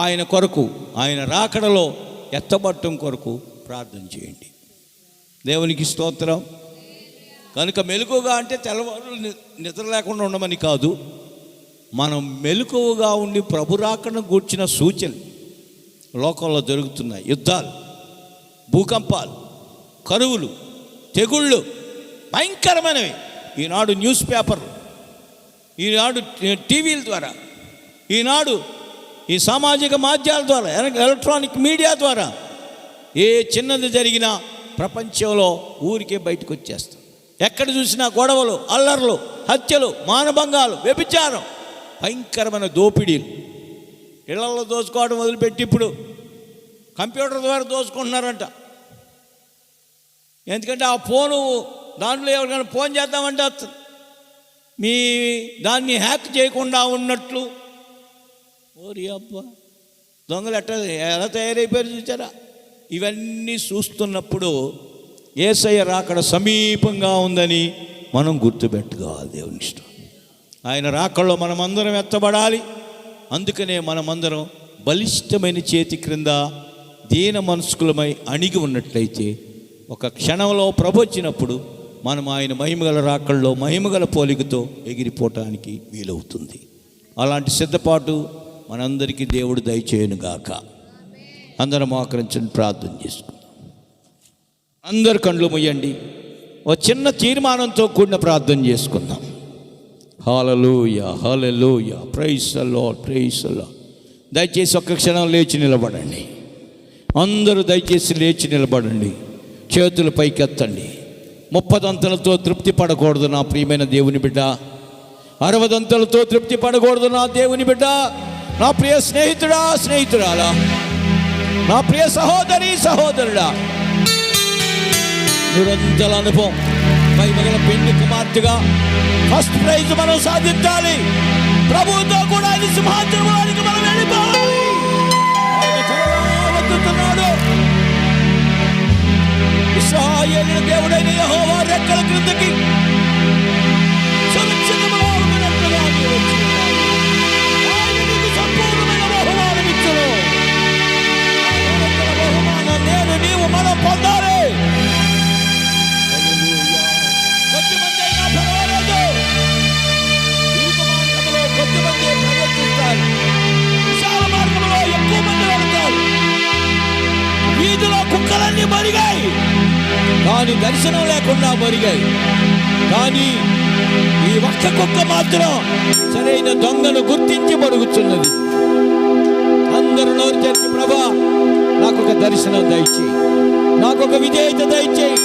ఆయన కొరకు, ఆయన రాకడలో ఎత్తబడటం కొరకు ప్రార్థన చేయండి. దేవునికి స్తోత్రం. కనుక మెలకువగా అంటే తెల్లవారు నిద్ర లేకుండా ఉండమని కాదు. మనం మెలకువగా ఉండి ప్రభు రాకడను గూర్చిన సూచనలు లోకంలో జరుగుతున్నాయి. యుద్ధాలు, భూకంపాలు, కరువులు, తెగుళ్ళు భయంకరమైనవి. ఈనాడు న్యూస్ పేపర్లు, ఈనాడు టీవీల ద్వారా, ఈనాడు ఈ సామాజిక మాధ్యమాల ద్వారా, ఎలక్ట్రానిక్ మీడియా ద్వారా ఏ చిన్నది జరిగినా ప్రపంచంలో ఊరికే బయటకు వచ్చేస్తాం. ఎక్కడ చూసినా గొడవలు, అల్లర్లు, హత్యలు, మానభంగాలు, వ్యభిచారం, భయంకరమైన దోపిడీలు. ఇళ్లలో దోచుకోవడం వదిలిపెట్టి ఇప్పుడు కంప్యూటర్ ద్వారా దోచుకుంటున్నారంట. ఎందుకంటే ఆ ఫోను దాంట్లో ఎవరికైనా ఫోన్ చేద్దామంటే వస్తుంది. మీ దాన్ని హ్యాక్ చేయకుండా ఉన్నట్లు. ఓరి అబ్బా, దొంగలు ఎలా తయారైపోయారు చూసారా? ఇవన్నీ చూస్తున్నప్పుడు యేసయ్య రాకడ సమీపంగా ఉందని మనం గుర్తుపెట్టుకోవాలి. దేవుని ఇష్టం. ఆయన రాకడలో మనమందరం ఎత్తబడాలి. అందుకనే మనమందరం బలిష్టమైన చేతి క్రింద దీన మనస్కులమై అణిగి ఉన్నట్లయితే ఒక క్షణంలో ప్రభు వచ్చినప్పుడు మనం ఆయన మహిమగల రాకడలో మహిమగల పోలికతో ఎగిరిపోవటానికి వీలవుతుంది. అలాంటి సిద్ధపాటు మనందరికీ దేవుడు దయచేయునుగాక. అందరం మోకరించండి, ప్రార్థన చేసుకుందాం. అందరు కళ్ళు మూయండి. ఒక చిన్న తీర్మానంతో కూడిన ప్రార్థన చేసుకుందాం. Hallelujah, hallelujah, praise the lord, praise the lord. దయచేసి ఒక్క క్షణం లేచి నిలబడండి. అందరూ దయచేసి లేచి నిలబడండి. చేతులు పైకెత్తండి. 30 దంతలతో తృప్తి పడకూడదు నా ప్రియమైన దేవుని బిడ్డ. 60 దంతలతో తృప్తి పడకూడదు నా దేవుని బిడ్డ. నా ప్రియ స్నేహితుడా, స్నేహితురాలా, నా ప్రియ సహోదరి, సహోదరుడా, నిరంతర అనుభవం మహిమగల పెళ్లి కుమార్తెగా ఫస్ట్ ప్రైజ్ మనం సాధించాలి. ప్రభువుతో కూడా ఆయన సింహాసనానికి మనం వెళ్ళిపోవాలి. ఇశ్రాయేలు దేవుడైన యెహోవా రెక్కల క్రిందకి సురక్షితముగా ఉన్నట్లుగా నీవు వచ్చినావు. ఆయన నీకు సంపూర్ణమైన బహుమానం ఇచ్చును. బహుమానం నేను నీవు మనం పొందాలి. కొద్దిమంది అయినా పర్వాలేదు. ఇరుకు మార్గంలో కొద్దిమంది ప్రవేశిస్తారు. విశాల మార్గంలో ఎక్కువ మంది వెళ్తారు. వీధిలో కుక్కలన్నీ మరిగాయి, కానీ దర్శనం లేకుండా మరిగాయి. కానీ ఈ ఒక్క కుక్క మాత్రం సరైన దొంగను గుర్తించి మరుగుతున్నది. అందరూ నోరు తెరిచి, ప్రభా నాకొక దర్శనం దయచేయి, నాకొక విధేయత దయచేయి.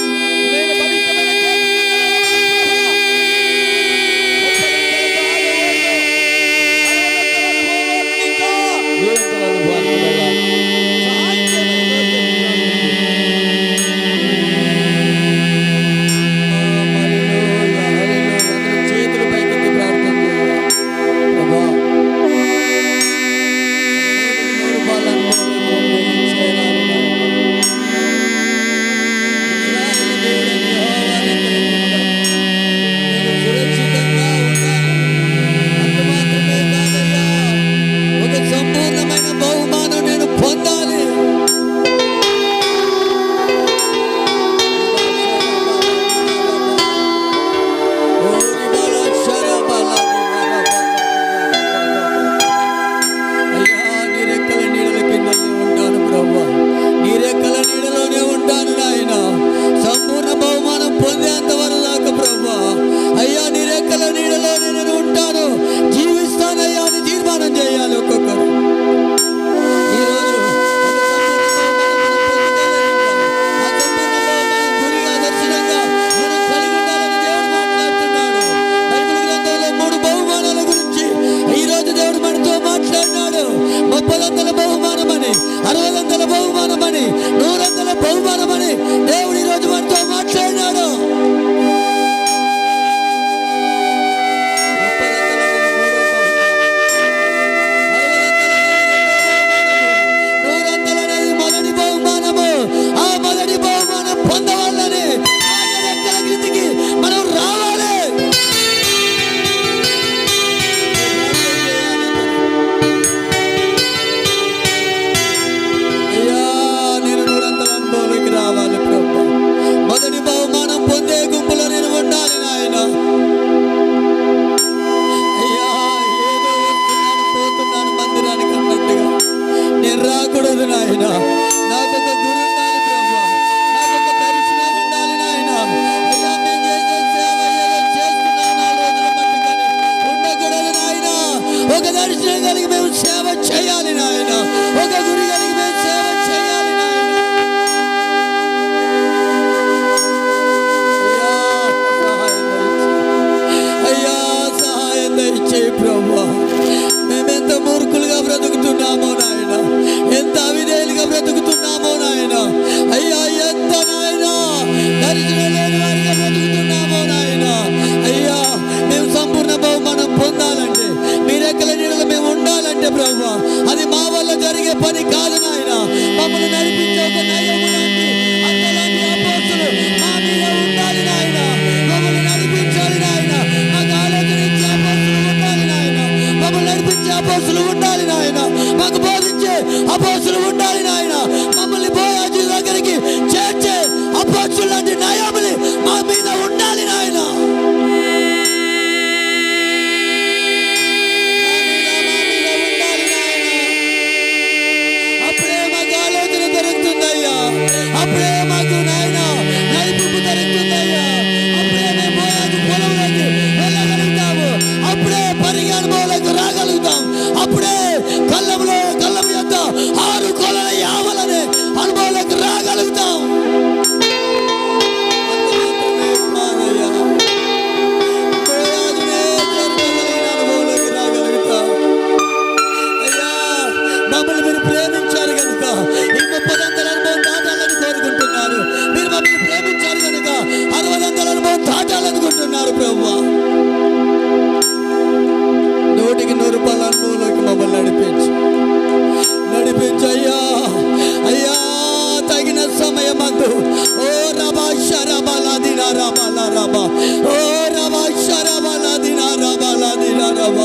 దర్శనం లేని వారిగా బ్రతుకుతున్నాము. అంటే ప్రభువా అది మా వల్ల జరిగే పని కాదు నాయన. మమ్మల్ని నడిపించే ఒక నయము లాంటి అంతలాంటి అపోస్తులు మా మీద ఉండాలి నాయన. మమ్మల్ని నడిపించాలి నాయన. మాకు ఆలోచన ఇచ్చే అపోస్తులు ఉండాలి నాయన. మమ్మల్ని నడిపించే అపోస్తులు ఉండాలి నాయన. మాకు బోధించే అపోస్తులు ఉండాలి నాయన. మమ్మల్ని బోయాజు దగ్గరికి చేర్చే అపోస్తులు లాంటి నయములు మా మీద ఉండాలి నాయన. అప్పుడే మాకు ఆలోచన దొరుకుతుందయ్యా. అప్పుడే మాకు నాయన నడిపింపు దొరుకుతుందయ్యా. అప్పుడే మేము బోయాజు పొలంలోకి వెళ్ళగలుగుతాము. అప్పుడే పరిగె అనుభవంలోకి రాగలుగుతాం. అప్పుడే కళ్ళం యొక్క 6 కొలల యావలనే అనుభవంలోకి రాగలుగుతాం. మమ్మల్ని మీరు ప్రేమించారు కనుక ఈ 30 అనుభవం దాటాలని కోరుకుంటున్నారు. మీరు మమ్మల్ని ప్రేమించారు కనుక 60 అనుభవం దాటాలనుకుంటున్నారు ప్రభువా. 100కి 100 అనుభవంలోకి మమ్మల్ని నడిపించయ్యా. అయ్యా తగిన సమయమందు ఓ రబా శరబలదిన రబల రబ ఓ రబా శరబలదిన రబలదిన రబ